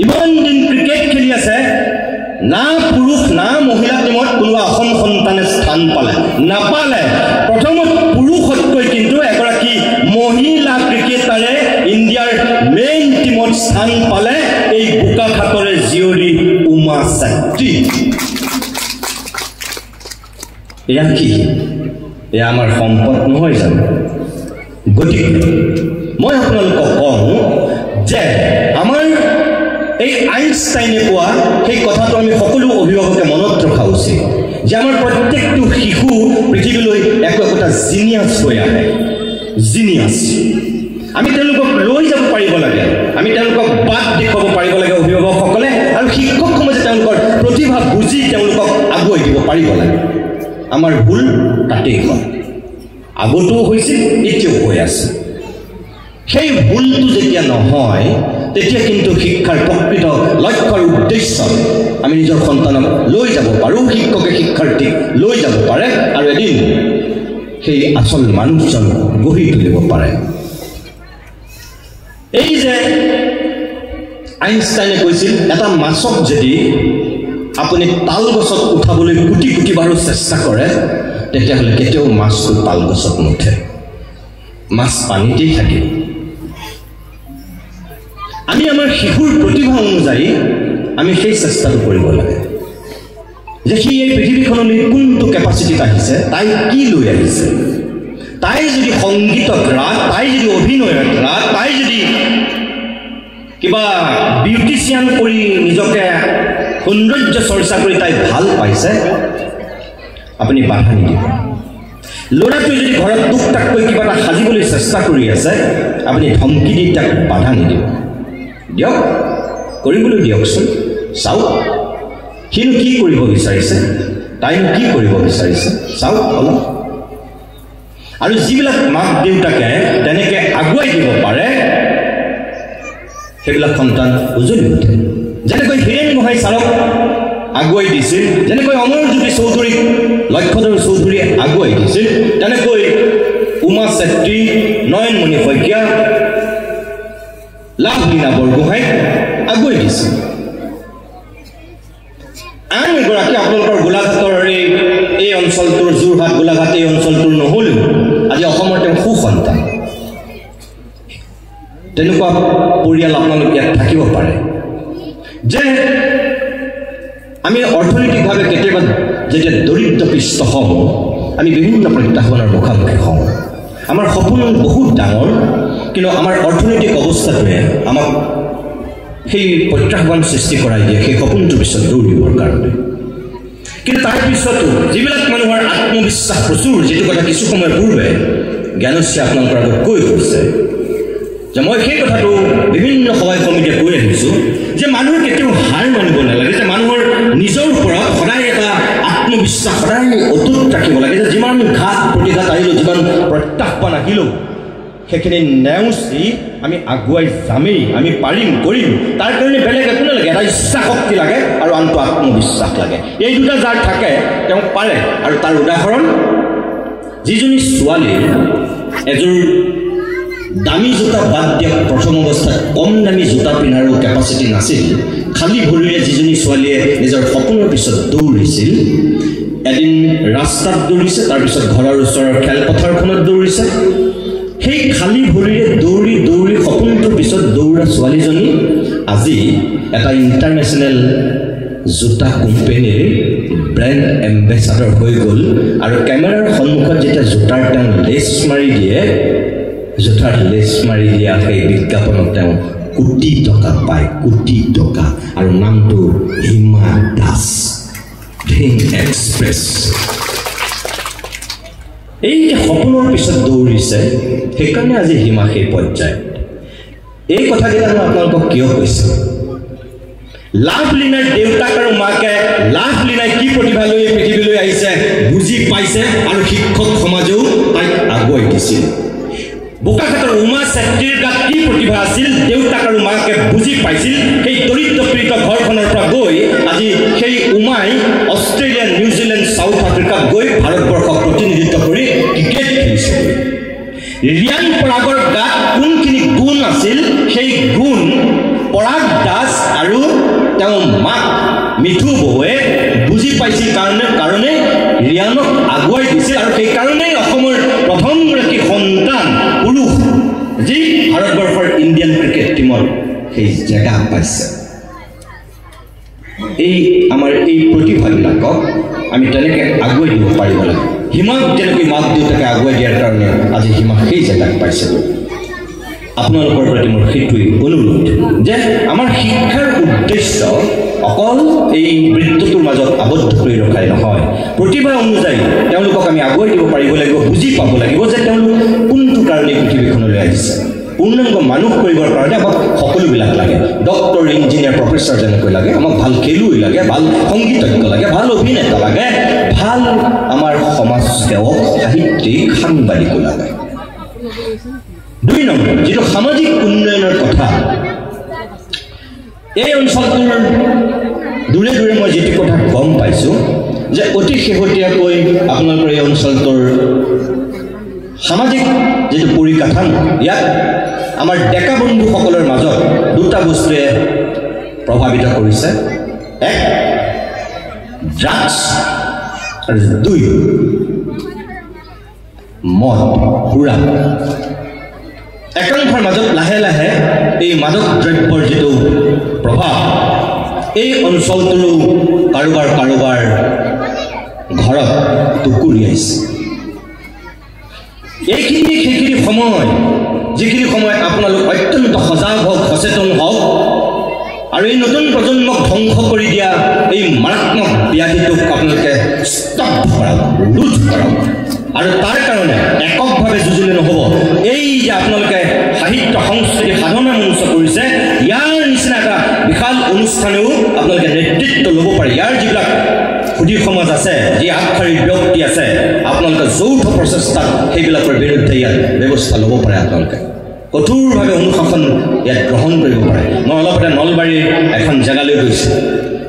ইমান দিন ক্ৰিকেট খেলি আছে না পুৰুষ না মহিলা টিমত কোনো অসম সন্তানে স্থান পালে নাপালে প্ৰথমত পুৰুষতকৈ কিন্তু এগৰাকী মহিলা ক্ৰিকেটাৰে ইণ্ডিয়াৰ মেইন টিমত স্থান পালে এই বোকাখাটৰে জীয়ৰী উমা চেত্ৰী এয়া কি এয়া আমাৰ সম্পদ নহয় জানো গতিকে মই আপোনালোকক কওঁ যে আমাৰ এই আইনষ্টাইনে কোৱা সেই কথাটো আমি সকলো অভিভাৱকে মনত ৰখা উচিত যে আমাৰ প্ৰত্যেকটো শিশু পৃথিৱীলৈ একো একোটা জিনিয়াছ হৈ আহে জিনিয়াছ আমি তেওঁলোকক লৈ যাব পাৰিব লাগে, আমি তেওঁলোকক বাট দেখুৱাব পাৰিব লাগে অভিভাৱকসকলে, আৰু শিক্ষকসমূহে যে তেওঁলোকৰ প্ৰতিভা বুজি তেওঁলোকক আগুৱাই দিব পাৰিব লাগে। আমাৰ ভুল তাতেই হয়, আগতেও হৈছিল, এতিয়াও হৈ আছে। সেই ভুলটো যেতিয়া নহয় তেতিয়া কিন্তু শিক্ষাৰ প্ৰকৃত লক্ষ্য আৰু উদ্দেশ্য আমি নিজৰ সন্তানক লৈ যাব পাৰোঁ, শিক্ষকে শিক্ষাৰ্থীক লৈ যাব পাৰে, আৰু এদিন সেই আচল মানুহজন গঢ়ি তুলিব পাৰে। এই যে আইনষ্টাইনে কৈছিল, এটা মাছক যদি আপুনি তাল গছত উঠাবলৈ কোটি কোটি বাৰো চেষ্টা কৰে তেতিয়াহ'লে কেতিয়াও মাছটো তাল গছত নুঠে, মাছ পানীতেই থাকিব। আমি আমাৰ শিশুৰ প্ৰতিভা অনুযায়ী আমি সেই চেষ্টাটো কৰিব লাগে যে সি এই পৃথিৱীখনলৈ কোনটো কেপাচিটিত আহিছে, তাই কি লৈ আহিছে। তাই যদি সংগীতত ৰাগ, তাই যদি অভিনয়ত ৰাগ, তাই যদি কিবা বিউটিচিয়ান কৰি নিজকে সৌন্দৰ্য চৰ্চা কৰি তাই ভাল পাইছে, আপুনি বাধা নিদিব। ল'ৰাটোৱে যদি ঘৰত টুক টাককৈ কিবা এটা সাজিবলৈ চেষ্টা কৰি আছে, আপুনি ধমকি দি তাক বাধা নিদিব, দিয়ক কৰিবলৈ দিয়কচোন, চাওক সিনো কি কৰিব বিচাৰিছে, তাইনো কি কৰিব বিচাৰিছে, চাওক অলপ। আৰু যিবিলাক মাক দেউতাকে তেনেকৈ আগুৱাই দিব পাৰে সেইবিলাক সন্তান উজলি উঠে। যেনেকৈ হীৰেণ গোহাঁই ছাৰক আগুৱাই দিছিল, যেনেকৈ অমৰজ্যোতি চৌধুৰীক লক্ষ্যধৰ চৌধুৰীয়ে আগুৱাই দিছিল, তেনেকৈ উমা চেত্ৰী, নয়নমণি শইকীয়া, লাভলীনা বৰগোহাঁইক আগুৱাই দিছিল। আন এগৰাকী আপোনালোকৰ গোলাঘাটৰ এই অঞ্চলটোৰ, যোৰহাট গোলাঘাট এই অঞ্চলটোৰ নহ'লেও আজি অসমৰ তেওঁ সুসন্তান। তেনেকুৱা পৰিয়াল আপোনালোক ইয়াত থাকিব পাৰে যে আমি অৰ্থনৈতিকভাৱে কেতিয়াবা যেতিয়া দৰিদ্ৰপৃষ্ট হওঁ, আমি বিভিন্ন প্ৰত্যাহ্বানৰ মুখামুখি হওঁ। আমাৰ সপোন বহুত ডাঙৰ, কিন্তু আমাৰ অৰ্থনৈতিক অৱস্থাটোৱে আমাক সেই প্ৰত্যাহ্বান সৃষ্টি কৰাই দিয়ে সেই সপোনটোৰ পিছত দৌৰিবৰ কাৰণে। কিন্তু তাৰ পিছতো যিবিলাক মানুহৰ আত্মবিশ্বাস প্ৰচুৰ, যিটো কথা কিছু সময় পূৰ্বে জ্ঞানশ্ৰী আপোনালোকৰ আগত কৈ গৈছে, যে মই সেই কথাটো বিভিন্ন সভাই সমিতিয়ে কৈ আহিছোঁ যে মানুহে কেতিয়াও হাৰ মানিব নালাগে, যে মানুহৰ নিজৰ ওপৰত সদায় এটা আত্মবিশ্বাস সদায় অটুট ৰাখিব লাগে, যে যিমান ঘাত প্ৰতিঘাত আহিলেও, যিমান প্ৰত্যাহ্বান আহিলেও সেইখিনি নেওচি আমি আগুৱাই যামেই, আমি পাৰিম, কৰিম। তাৰ কাৰণে বেলেগ একো নালাগে, এটা ইচ্ছা শক্তি লাগে আৰু আনটো আত্মবিশ্বাস লাগে। এই দুটা যাৰ থাকে তেওঁ পাৰে। আৰু তাৰ উদাহৰণ, যিজনী ছোৱালীৰ এযোৰ দামী জোতা বাদ দিয়ক, প্ৰথম অৱস্থাত কম দামী জোতা পিন্ধাৰো কেপাচিটি নাছিল, খালী ভৰিৰে যিজনী ছোৱালীয়ে নিজৰ সপোনৰ পিছত দৌৰিছিল, এদিন ৰাস্তাত দৌৰিছে, তাৰপিছত ঘৰৰ ওচৰৰ খেলপথাৰখনত দৌৰিছে, সেই খালী ভৰিৰে দৌৰি দৌৰি সপোনটোৰ পিছত দৌৰা ছোৱালীজনী আজি এটা ইণ্টাৰনেশ্যনেল জোতা কোম্পানীৰ ব্ৰেণ্ড এম্বেচাডৰ হৈ গ'ল। আৰু কেমেৰাৰ সন্মুখত যেতিয়া জোতাৰ তেওঁ লেচ মাৰি দিয়ে, জোতাৰ লেচ মাৰি দিয়া সেই বিজ্ঞাপনত তেওঁ কোটি টকা পায়, কোটি টকা। আৰু নামটো হিমা দাস, ভিন এক্সপ্ৰেছ। এই যে সপোনৰ পিছত দৌৰিছে, সেইকাৰণে আজি হিমা সেই পৰ্যায়ত। এই কথাকেইটা মই আপোনালোকক কিয় কৈছোঁ, লাভলীনাৰ দেউতাক আৰু মাকে লাভলীনাই কি প্ৰতিভা লৈ পৃথিৱীলৈ আহিছে বুজি পাইছে, আৰু শিক্ষক সমাজেও তাইক আগুৱাই দিছিল। বোকাখাটৰ উমা চেত্ৰীৰ গাত কি প্ৰতিভা আছিল দেউতাক আৰু মাকে বুজি পাইছিল। সেই দৰিদ্ৰপীড়িত ঘৰখনৰ পৰা গৈ আজি সেই উমাই অষ্ট্ৰেলিয়া, নিউজিলেণ্ড, চাউথ আফ্ৰিকাত গৈ ভাৰতবৰ্ষক প্ৰতিনিধিত্ব কৰি ক্ৰিকেট খেলিছে। ৰিয়ান পৰাগৰ গাত কোনখিনি গুণ আছিল, সেই গুণ পৰাগ দাস আৰু তেওঁৰ মাক মিঠু বৌৱে বুজি পাইছিল কাৰণে ৰিয়ানক আগুৱাই দিছিল। আৰু সেইকাৰণেই অসমৰ প্ৰথমগৰাকী সন্তান পুৰুষ যি ভাৰতবৰ্ষৰ ইণ্ডিয়ান ক্ৰিকেট টীমত সেই জেগা পাইছে। এই আমাৰ এই প্ৰতিভাবিলাকক আমি তেনেকৈ আগুৱাই দিব পাৰিব লাগে। হিমাক যেনেকৈ মাক দেউতাকে আগুৱাই দিয়াৰ কাৰণে আজি হিমা সেই জেগাত পাইছিলোঁ। আপোনালোকৰ প্ৰতি মোৰ সেইটোৱেই অনুৰোধ যে আমাৰ শিক্ষাৰ উদ্দেশ্য অকল এই বৃত্তটোৰ মাজত আবদ্ধ কৰি ৰখাই নহয়, প্ৰতিভা অনুযায়ী তেওঁলোকক আমি আগুৱাই দিব পাৰিব লাগিব, বুজি পাব লাগিব যে তেওঁলোক কোনটো কাৰণে পৃথিৱীখনলৈ আহিছে। পূৰ্ণাংগ মানুহ কৰিবৰ কাৰণে আমাক সকলোবিলাক লাগে ডক্টৰ ইঞ্জিনিয়াৰ প্ৰফেচৰ যেনেকৈ লাগে আমাক ভাল খেলুৱৈ লাগে ভাল সংগীতজ্ঞ লাগে ভাল অভিনেতা লাগে ভাল আমাৰ সমাজ সেৱক সাহিত্যিক সাংবাদিকো লাগে 2 নম্বৰ যেটো সামাজিক উন্নয়নৰ কথা এই অঞ্চলটোৰ দূৰে দূৰে মই যেটি কথা গম পাইছোঁ যে অতি শেহতীয়াকৈ আপোনালোকৰ এই অঞ্চলটোৰ সামাজিক যেটো পৰিকাঠামো ইয়াত আমাৰ ডেকা বন্ধুসকলৰ মাজত দুটা বস্তুৱে প্ৰভাৱিত কৰিছে এক ড্ৰাগছ আৰু 2 মদ সুৰা একাংশৰ মাজত লাহে লাহে এই মাদক দ্ৰব্যৰ যেটো প্ৰভাৱ এই অঞ্চলটোৰো কাৰোবাৰ ঘৰত টুকুৰি আহিছে সেইখিনি সময় যিখিনি সময়ত আপোনালোক অত্যন্ত সজাগ হওক সচেতন হওক আৰু এই নতুন প্ৰজন্মক ধ্বংস কৰি দিয়া এই মাৰাত্মক ব্যাধিটোক আপোনালোকে ষ্টপ কৰাওক ৰোধ কৰাওক আৰু তাৰ কাৰণে এককভাৱে যুঁজিলে নহ'ব এই যে আপোনালোকে সাহিত্য সংস্কৃতি সাধনা মঞ্চ কৰিছে ইয়াৰ নিচিনা এটা বিশাল অনুষ্ঠানেও আপোনালোকে নেতৃত্ব ল'ব পাৰে ইয়াৰ যিবিলাক সুধী সমাজ আছে যি আগশাৰীৰ ব্যক্তি আছে আপোনালোকে যৌথ প্ৰচেষ্টাত সেইবিলাকৰ বিৰুদ্ধে ইয়াত ব্যৱস্থা ল'ব পাৰে আপোনালোকে কঠোৰভাৱে অনুশাসন ইয়াত গ্ৰহণ কৰিব পাৰে মই অলপতে নলবাৰীৰ এখন জেগালৈ গৈছোঁ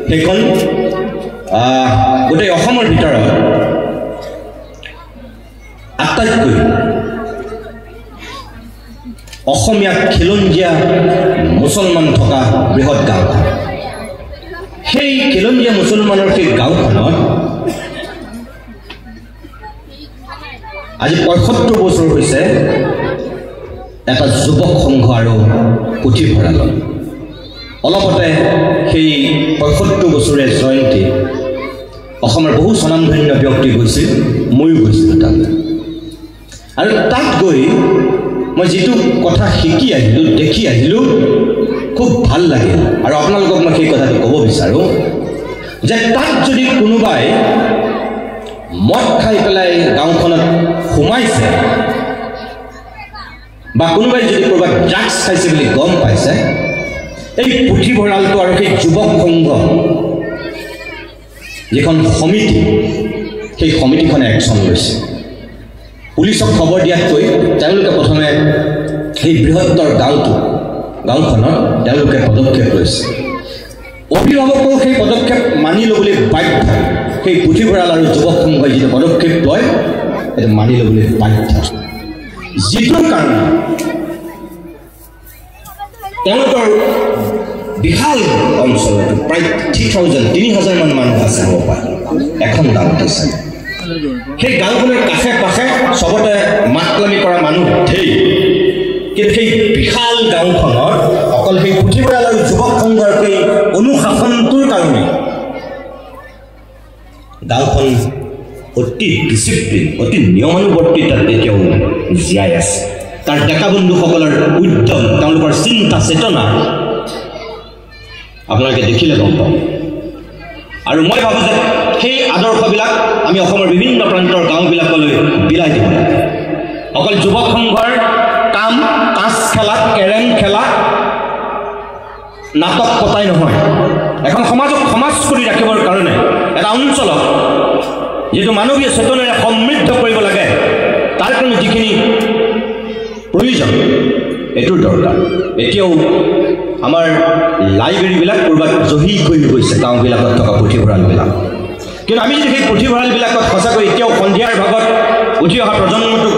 সেইখন গোটেই অসমৰ ভিতৰত আটাইতকৈ অসমীয়া খিলঞ্জীয়া মুছলমান থকা বৃহৎ গাঁও সেই খিলঞ্জীয়া মুছলমানৰ সেই গাঁওখনত আজি ৭৫ বছৰ হৈছে এটা যুৱক সংঘ আৰু পুথিভঁৰালৰ অলপতে সেই ৭৫ বছৰীয়া জয়ন্তী অসমৰ বহু স্বনামধন্য ব্যক্তি গৈছিল ময়ো গৈছিলোঁ তালৈ আৰু তাত গৈ মই যেটো কথা শিকি আহিলোঁ দেখি আহিলোঁ খুব ভাল লাগিল আৰু আপোনালোকক মই সেই কথাটো ক'ব বিচাৰোঁ যে তাত যদি কোনোবাই মদ খাই পেলাই গাঁওখনত সোমাইছে বা কোনোবাই যদি ক'ৰবাত ড্ৰাগছ খাইছে বুলি গম পাইছে এই পুথিভঁৰালটো আৰু সেই যুৱক সংঘ যিখন সমিতি সেই সমিতিখনে একশ্যন লৈছে পুলিচক খবৰ দিয়াতকৈ তেওঁলোকে প্ৰথমে সেই বৃহত্তৰ গাঁওখনত তেওঁলোকে পদক্ষেপ লৈছে অভিভাৱকেও সেই পদক্ষেপ মানি ল'বলৈ বাধ্য সেই পুথিভঁৰাল আৰু যুৱক সংঘই যিটো পদক্ষেপ লয় সেইটো মানি ল'বলৈ বাধ্য যিটোৰ কাৰণে তেওঁলোকৰ বিশাল অঞ্চলত প্ৰায় ৩,০০০ মান মানুহ আছে হ'ব পাৰে এখন গাঁৱত আছে সেই গাঁওখনৰ কাষে কাষে চবতে মাতলামি কৰা মানুহ ঢেৰ কিন্তু সেই বিশাল গাঁওখনত অকল সেই পুথিভঁৰাল আৰু যুৱক সংঘৰ সেই অনুশাসনটোৰ কাৰণে গাঁওখন অতি ডিচিপ্লিন অতি নিয়মানুৱৰ্তিতাত এতিয়াও জীয়াই আছে তাৰ ডেকা বন্ধুসকলৰ উদ্যম তেওঁলোকৰ চিন্তা চেতনা আপোনালোকে দেখিলে গম পাব আৰু মই ভাবোঁ যে সেই আদৰ্শবিলাক আমি অসমৰ বিভিন্ন প্ৰান্তৰ গাঁওবিলাকলৈ বিলাই দিব লাগে অকল যুৱক সংঘৰ কাম তাচ খেলা কেৰেম খেলা নাটক পতাই নহয় এখন সমাজক সমাজ কৰি ৰাখিবৰ কাৰণে এটা অঞ্চলক যিটো মানৱীয় চেতনাৰে সমৃদ্ধ কৰিব লাগে তাৰ কাৰণে যিখিনি প্ৰয়োজন এইটোৰ দৰকাৰ এতিয়াও আমাৰ লাইব্ৰেৰীবিলাক ক'ৰবাত জহি হৈ গৈছে গাঁওবিলাকত থকা পুথিভঁৰালবিলাক কিন্তু আমি যদি সেই পুথিভঁৰালবিলাকত সঁচাকৈ এতিয়াও সন্ধিয়াৰ ভাগত উঠি অহা প্ৰজন্মটোক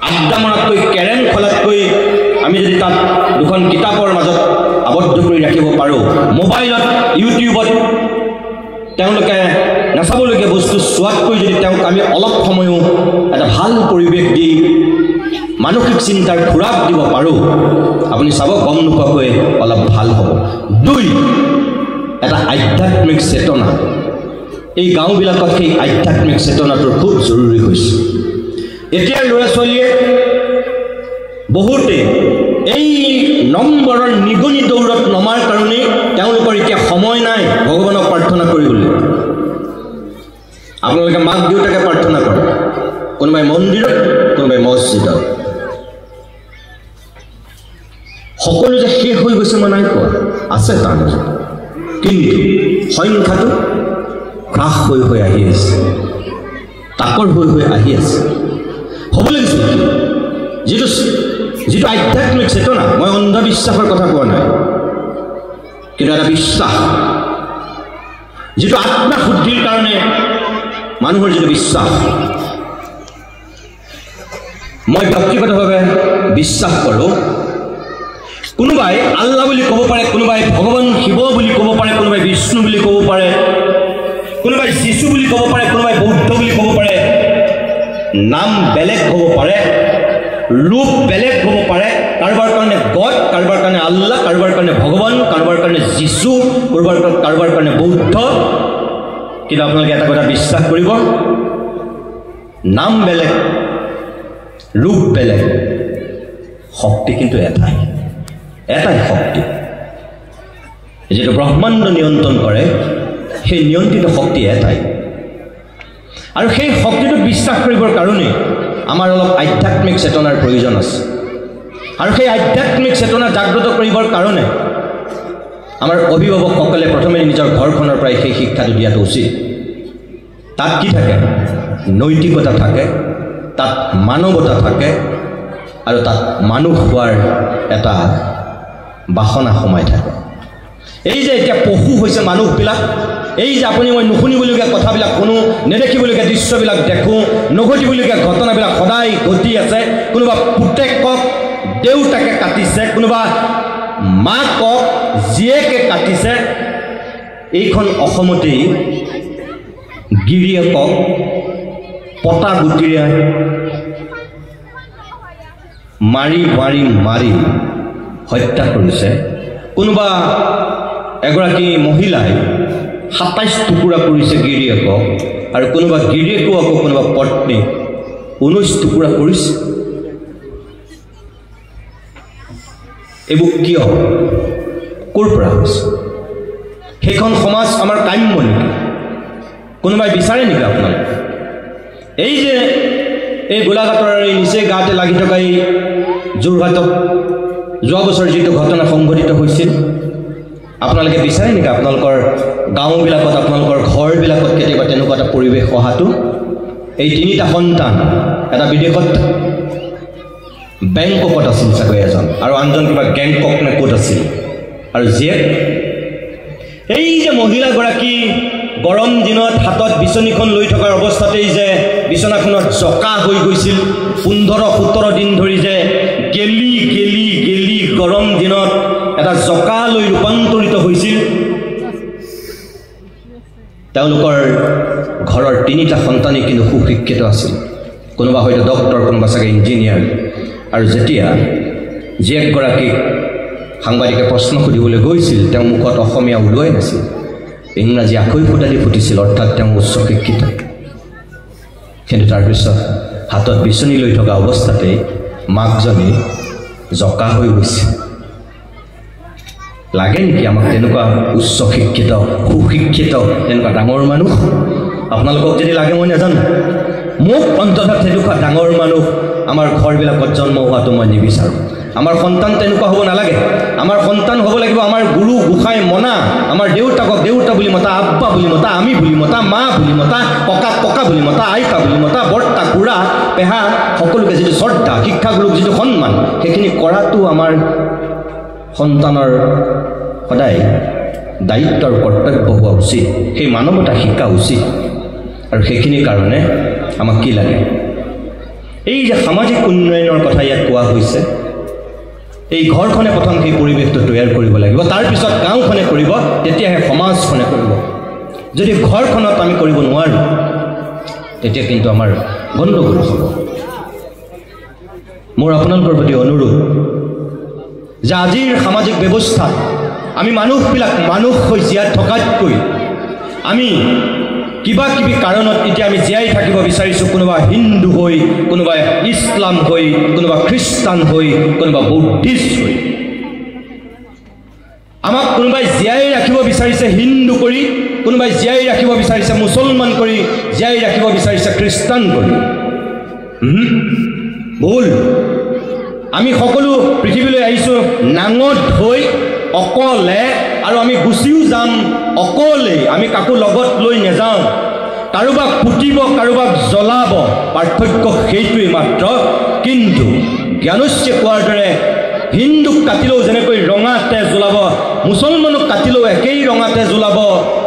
আড্ডা মৰাতকৈ কেৰেম খেলাতকৈ আমি যদি তাত দুখন কিতাপৰ মাজত আবদ্ধ কৰি ৰাখিব পাৰোঁ মোবাইলত ইউটিউবত তেওঁলোকে নাচাবলগীয়া বস্তু চোৱাতকৈ যদি তেওঁক আমি অলপ সময়ো এটা ভাল পৰিৱেশ দি মানসিক চিন্তাৰ খোৰাক দিব পাৰোঁ আপুনি চাব গম নোপোৱাকৈ অলপ ভাল হ'ব 2 এটা আধ্যাত্মিক চেতনা এই গাঁওবিলাকত সেই আধ্যাত্মিক চেতনাটোৰ খুব জৰুৰী হৈছে এতিয়াৰ ল'ৰা ছোৱালীয়ে বহুতে এই নম্বৰৰ নিগনি দৌৰত নমাৰ কাৰণে তেওঁলোকৰ এতিয়া সময় নাই ভগৱানক প্ৰাৰ্থনা কৰিবলৈ আপোনালোকে মাক দেউতাকে প্ৰাৰ্থনা কৰে কোনোবাই মন্দিৰত কোনোবাই মছজিদত সকলো যে শেষ হৈ গৈছে মই নাই কোৱা, আছে তাৰ মাজত, কিন্তু সংখ্যাটো হ্ৰাস হৈ হৈ আহি আছে, তাকৰ হৈ হৈ আহি আছে। হ'ব লাগিছিল যিটো যিটো আধ্যাত্মিক চেতনা, মই অন্ধবিশ্বাসৰ কথা কোৱা নাই, কিন্তু এটা বিশ্বাস, যিটো আত্মশুদ্ধিৰ কাৰণে মানুহৰ যিটো বিশ্বাস, মই ব্যক্তিগতভাৱে বিশ্বাস কৰোঁ কোনোবাই আল্লাহ বুলি ক'ব পাৰে, কোনোবাই ভগৱান শিৱ বুলি ক'ব পাৰে, কোনোবাই বিষ্ণু বুলি ক'ব পাৰে, কোনোবাই যীশু বুলি ক'ব পাৰে, কোনোবাই বৌদ্ধ বুলি ক'ব পাৰে, নাম বেলেগ হ'ব পাৰে, ৰূপ বেলেগ হ'ব পাৰে, কাৰোবাৰ কাৰণে গড, কাৰোবাৰ কাৰণে আল্লাহ, কাৰোবাৰ কাৰণে ভগৱান, কাৰোবাৰ কাৰণে যীশু, কাৰোবাৰ কাৰণে বৌদ্ধ, কিন্তু আপোনালোকে এটা কথা বিশ্বাস কৰিব, নাম বেলেগ, ৰূপ বেলেগ, শক্তি কিন্তু এটাই শক্তি, যিটো ব্ৰহ্মাণ্ড নিয়ন্ত্ৰণ কৰে, সেই নিয়ন্ত্ৰিত শক্তি এটাই। আৰু সেই শক্তিটোক বিশ্বাস কৰিবৰ কাৰণে আমাৰ অলপ আধ্যাত্মিক চেতনাৰ প্ৰয়োজন আছে। আৰু সেই আধ্যাত্মিক চেতনা জাগ্ৰত কৰিবৰ কাৰণে আমাৰ অভিভাৱকসকলে প্ৰথমে নিজৰ ঘৰখনৰ পৰাই সেই শিক্ষাটো দিয়াটো উচিত। তাত কি থাকে? নৈতিকতা থাকে, তাত মানৱতা থাকে, আৰু তাত মানুহ হোৱাৰ এটা বাসনা সোমাই থাকে। এই যে এতিয়া পশু হৈছে মানুহবিলাক, এই যে আপুনি মই নুশুনিবলগীয়া কথাবিলাক শুনো, নেদেখিবলগীয়া দৃশ্যবিলাক দেখোঁ, নঘটিবলগীয়া ঘটনাবিলাক সদায় ঘটি আছে। কোনোবা পুতেকক দেউতাকে কাটিছে, কোনোবা মাকক জীয়েকে কাটিছে। এইখন অসমতেই গিৰিয়েকক পতা গুটিৰে মাৰি মাৰি মাৰি হত্যা কৰিছে। কোনোবা এগৰাকী মহিলাই ২৭ টুকুৰা কৰিছে গিৰিয়েকক, আৰু কোনোবা গিৰিয়েকো আকৌ কোনোবা পত্নী ১৯ টুকুৰা কৰিছে। এইবোৰ কিয়, ক'ৰ পৰা হৈছে? সেইখন সমাজ আমাৰ কাম্য নেকি? কোনোবাই বিচাৰে নেকি আপোনালোকে? এই যে এই গোলাঘাটৰ এই নিচে গাতে লাগি থকা এই যোৰহাটত যোৱা বছৰ যিটো ঘটনা সংঘটিত হৈছিল, আপোনালোকে বিচাৰে নেকি আপোনালোকৰ গাঁওবিলাকত, আপোনালোকৰ ঘৰবিলাকত কেতিয়াবা তেনেকুৱা এটা পৰিৱেশ অহাটো? এই ৩টা সন্তান, এটা বিদেশত বেংককত আছিল চাগৈ এজন, আৰু আনজন কিবা গেংকক নে ক'ত আছিল, আৰু জীয়েক। এই যে মহিলাগৰাকী গৰম দিনত হাতত বিচনীখন লৈ থকাৰ অৱস্থাতেই যে বিচনাখনত জকা হৈ গৈছিল, ১৫-১৭ দিন ধৰি যে গেলি গেলি গেলি গৰম দিনত এটা জকালৈ ৰূপান্তৰিত হৈছিল। তেওঁলোকৰ ঘৰৰ ৩টা সন্তানেই কিন্তু সুশিক্ষিত আছিল, কোনোবা হয়তো ডক্টৰ, কোনোবা চাগে ইঞ্জিনিয়াৰ। আৰু যেতিয়া জীয়েকগৰাকীক সাংবাদিকে প্ৰশ্ন সুধিবলৈ গৈছিল, তেওঁ মুখত অসমীয়া ওলোৱাই নাছিল, ইংৰাজী আখৈ ফুটালি ফুটিছিল, অৰ্থাৎ তেওঁ উচ্চ শিক্ষিত। কিন্তু তাৰপিছত হাতত বিচনী লৈ থকা অৱস্থাতেই মাকজনী জকা হৈ গৈছে। লাগে নেকি আমাক তেনেকুৱা উচ্চ শিক্ষিত, সুশিক্ষিত, তেনেকুৱা ডাঙৰ মানুহ? আপোনালোকক যদি লাগে মই নাজানো, মোক অন্ততঃ তেনেকুৱা ডাঙৰ মানুহ আমাৰ ঘৰবিলাকত জন্ম হোৱাটো মই নিবিচাৰোঁ। আমাৰ সন্তান তেনেকুৱা হ'ব নালাগে। আমাৰ সন্তান হ'ব লাগিব আমাৰ গুৰু গোসাঁই মনা, আমাৰ দেউতাকক দেউতা বুলি মতা, আব্বা বুলি মতা, আমি বুলি মতা, মা বুলি মতা, ককাক ককা বুলি মতা, আইতা বুলি মতা, বৰ্তা খুৰা পেহা সকলোকে যিটো শ্ৰদ্ধা, শিক্ষাগুৰুক যিটো সন্মান, সেইখিনি কৰাটো আমাৰ সন্তানৰ সদায় দায়িত্বৰ কৰ্তব্য হোৱা উচিত। সেই মানৱতা শিকা উচিত। আৰু সেইখিনিৰ কাৰণে আমাক কি লাগে? এই যে সামাজিক উন্নয়নৰ কথা ইয়াত কোৱা হৈছে, এই ঘৰখনে প্ৰথম সেই পৰিৱেশটো তৈয়াৰ কৰিব লাগিব, তাৰপিছত গাঁওখনে কৰিব, তেতিয়াহে সমাজখনে কৰিব। যদি ঘৰখনত আমি কৰিব নোৱাৰোঁ, তেতিয়া কিন্তু আমাৰ গণ্ডগোল হ'ব। মোৰ আপোনালোকৰ প্ৰতি অনুৰোধ যে আজিৰ সামাজিক ব্যৱস্থাত আমি মানুহবিলাক মানুহ হৈ জীয়াই থকাতকৈ আমি কিবা কিবি কাৰণত এতিয়া আমি জীয়াই থাকিব বিচাৰিছোঁ। কোনোবা হিন্দু হৈ, কোনোবা ইছলাম হৈ, কোনোবা খ্ৰীষ্টান হৈ, কোনোবা বৌদ্ধিষ্ট হৈ। আমাক কোনোবাই জীয়াই ৰাখিব বিচাৰিছে হিন্দু কৰি, কোনোবাই জীয়াই ৰাখিব বিচাৰিছে মুছলমান কৰি, জীয়াই ৰাখিব বিচাৰিছে খ্ৰীষ্টান কৰি। ভুল। আমি সকলো পৃথিৱীলৈ আহিছোঁ নাঙত হৈ অকলে আৰু আমি গুচিও যাম অকলে আমি কাকো লগত লৈ নাযাওঁ কাৰোবাক পুতিব কাৰোবাক জ্বলাব পাৰ্থক্য সেইটোৱেই মাত্ৰ কিন্তু জ্ঞানশ্ৰী কোৱাৰ দৰে হিন্দুক কাটিলেও যেনেকৈ ৰঙা তেজ ওলাব মুছলমানক কাটিলেও একেই ৰঙা তেজ ওলাব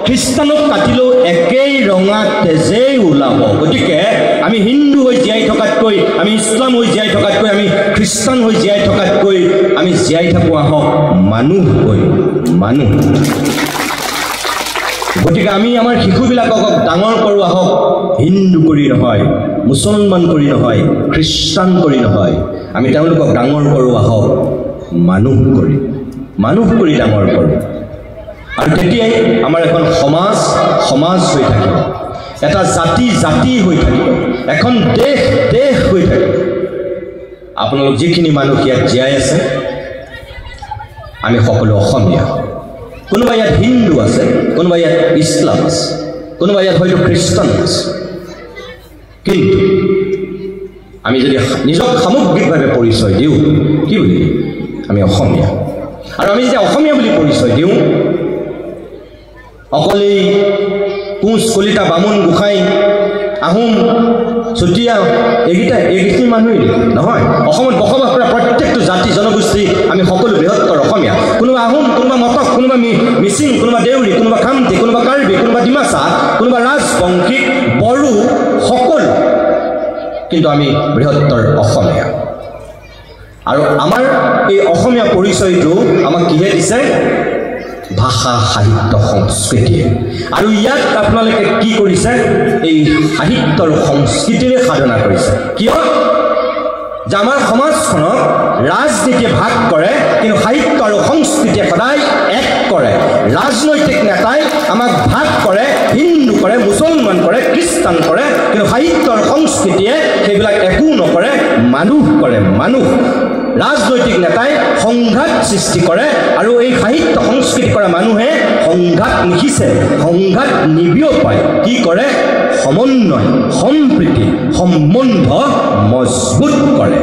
খ্ৰীষ্টানক কাটিলেও একেই ৰঙা তেজেই ওলাব গতিকে আমি হিন্দু হৈ জীয়াই থকাতকৈ আমি ইছলাম হৈ জীয়াই থকাতকৈ আমি খ্ৰীষ্টান হৈ জীয়াই থকাতকৈ আমি জীয়াই থাকোঁ আহক মানুহ হৈ মানুহ গতিকে আমি আমাৰ শিশুবিলাকক ডাঙৰ কৰোঁ আহক হিন্দু কৰি নহয় মুছলমান কৰি নহয় খ্ৰীষ্টান কৰি নহয় আমি তেওঁলোকক ডাঙৰ কৰোঁ আহক মানুহ কৰি ডাঙৰ কৰোঁ আৰু তেতিয়াই আমাৰ এখন সমাজ হৈ থাকিব এটা জাতি হৈ থাকিব এখন দেশ হৈ থাকিব আপোনালোক যিখিনি মানুহ ইয়াত জীয়াই আছে আমি সকলো অসমীয়া কোনোবা ইয়াত হিন্দু আছে কোনোবা ইয়াত ইছলাম আছে কোনোবা ইয়াত হয়তো খ্ৰীষ্টান আছে কিন্তু আমি যদি নিজক সামগ্ৰিকভাৱে পৰিচয় দিওঁ কি বুলি আমি অসমীয়া আৰু আমি যেতিয়া অসমীয়া বুলি পৰিচয় দিওঁ অকলেই কোচ কলিতা বামুণ গোসাঁই আহোম চুতীয়া এইকেইটা মানুহেই নহয় অসমত বসবাস কৰা প্ৰত্যেকটো জাতি জনগোষ্ঠী আমি সকলো বৃহত্তৰ অসমীয়া কোনোবা আহোম কোনোবা মটক কোনোবা মিচিং কোনোবা দেউৰী কোনোবা খামতি কোনোবা কাৰ্বি কোনোবা ডিমাচা কোনোবা ৰাজবংশী বড়ো সকলো কিন্তু আমি বৃহত্তৰ অসমীয়া আৰু আমাৰ এই অসমীয়া পৰিচয়টো আমাক কিহে দিছে ভাষা সাহিত্য সংস্কৃতি আৰু ইয়াত আপোনালোকে কি কৰিছে এই সাহিত্য আৰু সংস্কৃতিৰে সাধনা কৰিছে কিয় যে আমাৰ সমাজখনক ৰাজনীতিয়ে ভাগ কৰে কিন্তু সাহিত্য আৰু সংস্কৃতিয়ে সদায় এক কৰে ৰাজনৈতিক নেতাই আমাক ভাগ কৰে হিন্দু কৰে মুছলমান কৰে খ্ৰীষ্টান কৰে কিন্তু সাহিত্য আৰু সংস্কৃতিয়ে সেইবিলাক একো নকৰে মানুহ কৰে মানুহ ৰাজনৈতিক নেতাই সংঘাত সৃষ্টি কৰে আৰু এই সাহিত্য সংস্কৃতি কৰা মানুহে সংঘাত নিখিছে সংঘাত নিবিয়পায় কি কৰে সমন্বয় সম্প্ৰীতি সম্বন্ধ মজবুত কৰে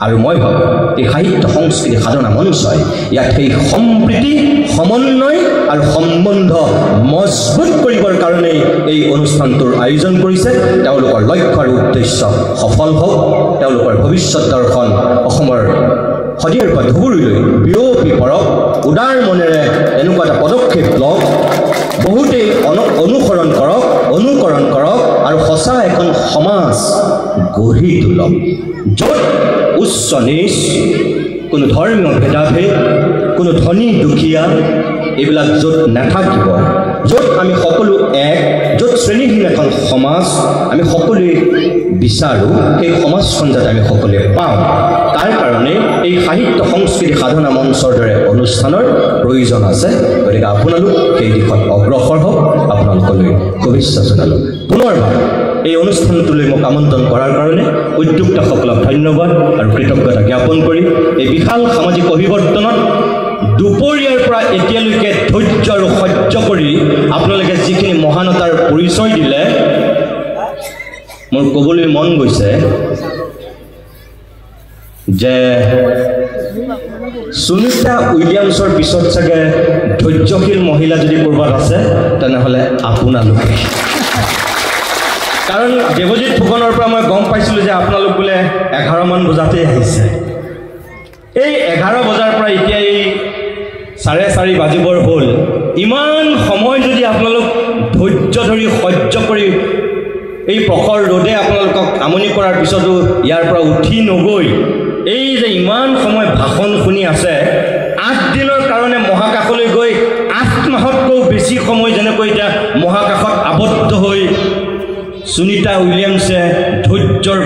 আৰু মই ভাবোঁ এই সাহিত্য সংস্কৃতি সাধনা মঞ্চই ইয়াত সেই সম্প্ৰীতি সমন্বয় আৰু সম্বন্ধ মজবুত কৰিবৰ কাৰণে এই অনুষ্ঠানটোৰ আয়োজন কৰিছে তেওঁলোকৰ লক্ষ্য আৰু উদ্দেশ্য সফল হওক তেওঁলোকৰ ভৱিষ্যত দৰ্শন অসমৰ সদিয়াৰ পৰা ধুবুৰীলৈ বিয়পি পৰক উদাৰ মনেৰে এনেকুৱা এটা পদক্ষেপ লওক বহুতেই অনুসৰণ কৰক অনুকৰণ কৰক আৰু সঁচা এখন সমাজ গঢ়ি তোলক য'ত উচ্চ নীচ কোনো ধৰ্মীয় ভেদাভেদ কোনো ধনী দুখীয়া এইবিলাক য'ত নাথাকিব য'ত আমি সকলো এক য'ত শ্ৰেণীহীন এখন সমাজ আমি সকলোৱে বিচাৰোঁ সেই সমাজখন যাতে আমি সকলোৱে পাওঁ তাৰ কাৰণে এই সাহিত্য সংস্কৃতি সাধনা মঞ্চৰ দৰে অনুষ্ঠানৰ প্ৰয়োজন আছে গতিকে আপোনালোক সেই দিশত অগ্ৰসৰ হওক আপোনালোকলৈ শুভেচ্ছা জনালোঁ পুনৰবাৰ এই অনুষ্ঠানটোলৈ মোক আমন্ত্ৰণ কৰাৰ কাৰণে উদ্যোক্তাসকলক ধন্যবাদ আৰু কৃতজ্ঞতা জ্ঞাপন কৰি এই বিশাল সামাজিক অভিৱৰ্তনত দুপৰীয়াৰ পৰা এতিয়ালৈকে ধৈৰ্য আৰু সহ্য কৰি আপোনালোকে যিখিনি মহানতাৰ পৰিচয় দিলে মোৰ ক'বলৈ মন গৈছে যে সুনিতা উইলিয়ামছৰ পিছত চাগে ধৈৰ্যশীল মহিলা যদি ক'ৰবাত আছে তেনেহ'লে আপোনালোকে কাৰণ দেৱজিৎ ফুকনৰ পৰা মই গম পাইছিলোঁ যে আপোনালোক বোলে 11মান বজাতেই আহিছে এই 11 বজাৰ পৰা এতিয়া এই 4:30 বাজিবৰ হ'ল ইমান সময় যদি আপোনালোক ধৈৰ্য ধৰি সহ্য কৰি এই প্ৰখৰ ৰ'দে আপোনালোকক আমনি কৰাৰ পিছতো ইয়াৰ পৰা উঠি নগৈ এই যে ইমান সময় ভাষণ শুনি আছে 8 দিনৰ কাৰণে মহাকাশলৈ গৈ 8 মাহতকৈও বেছি সময় যেনেকৈ এতিয়া মহাকাশত আবদ্ধ হৈ সুনিতা উইলিয়ামছে ধৈৰ্যৰ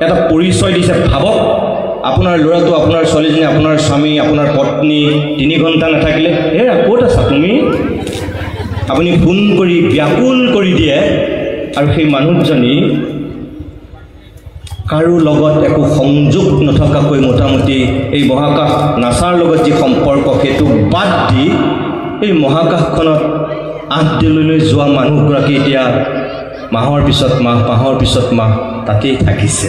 এটা পৰিচয় দিছে ভাবক আপোনাৰ ল'ৰাটো আপোনাৰ ছোৱালীজনী আপোনাৰ স্বামী আপোনাৰ পত্নী 3 ঘণ্টা নাথাকিলে ক'ত আছা তুমি আপুনি ফোন কৰি ব্যাকুল কৰি দিয়ে আৰু সেই মানুহজনী কাৰো লগত একো সংযোগ নথকাকৈ মোটামুটি এই মহাকাশ নাছাৰ লগত যি সম্পৰ্ক সেইটো বাদ দি এই মহাকাশখনত 8 দিনলৈ যোৱা মানুহগৰাকী এতিয়া মাহৰ পিছত মাহ তাতেই থাকিছে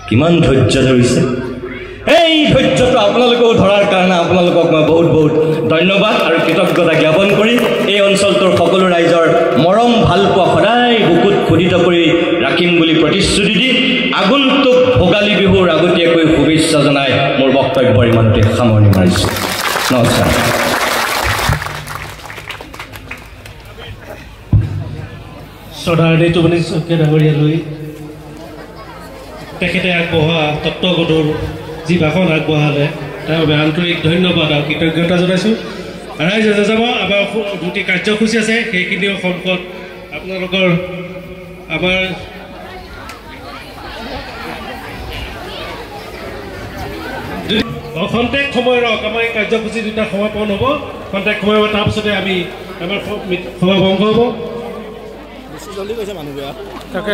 কিমান ধৈৰ্য ধৰিছে এই ধৈৰ্যটো আপোনালোকেও ধৰাৰ কাৰণে আপোনালোকক মই বহুত বহুত ধন্যবাদ আৰু কৃতজ্ঞতা জ্ঞাপন কৰি এই অঞ্চলটোৰ সকলো ৰাইজৰ মৰম ভালপোৱা সদায় বুকুত খোদিত কৰি ৰাখিম বুলি প্ৰতিশ্ৰুতি দি আগন্তুক ভোগালী বিহুৰ আগতীয়াকৈ শুভেচ্ছা জনাই মোৰ বক্তব্যৰ ইমানতে সামৰণি মাৰিছোঁ। নমস্কাৰ। শ্ৰদ্ধাৰ টোপনি শইকীয়া ডাঙৰীয়ালৈ তেখেতে আগবঢ়োৱা তত্ত্বগধুৰ যি ভাষণ আগবঢ়ালে তাৰ বাবে আন্তৰিক ধন্যবাদ আৰু কৃতজ্ঞতা জনাইছোঁ। ৰাইজ যাব আমাৰ দুটি কাৰ্যসূচী আছে, সেইখিনিও সম্পদ আপোনালোকৰ আমাৰ খন্তেক সময় ৰওক, আমাৰ এই কাৰ্যসূচী দুটা সমাপন হ'ব, খন্তেক সময় হ'ব, তাৰপিছতে আমি আমাৰ সভা ভংগ হ'ব। জলদি কৈছে মানুহবিলাক তাকে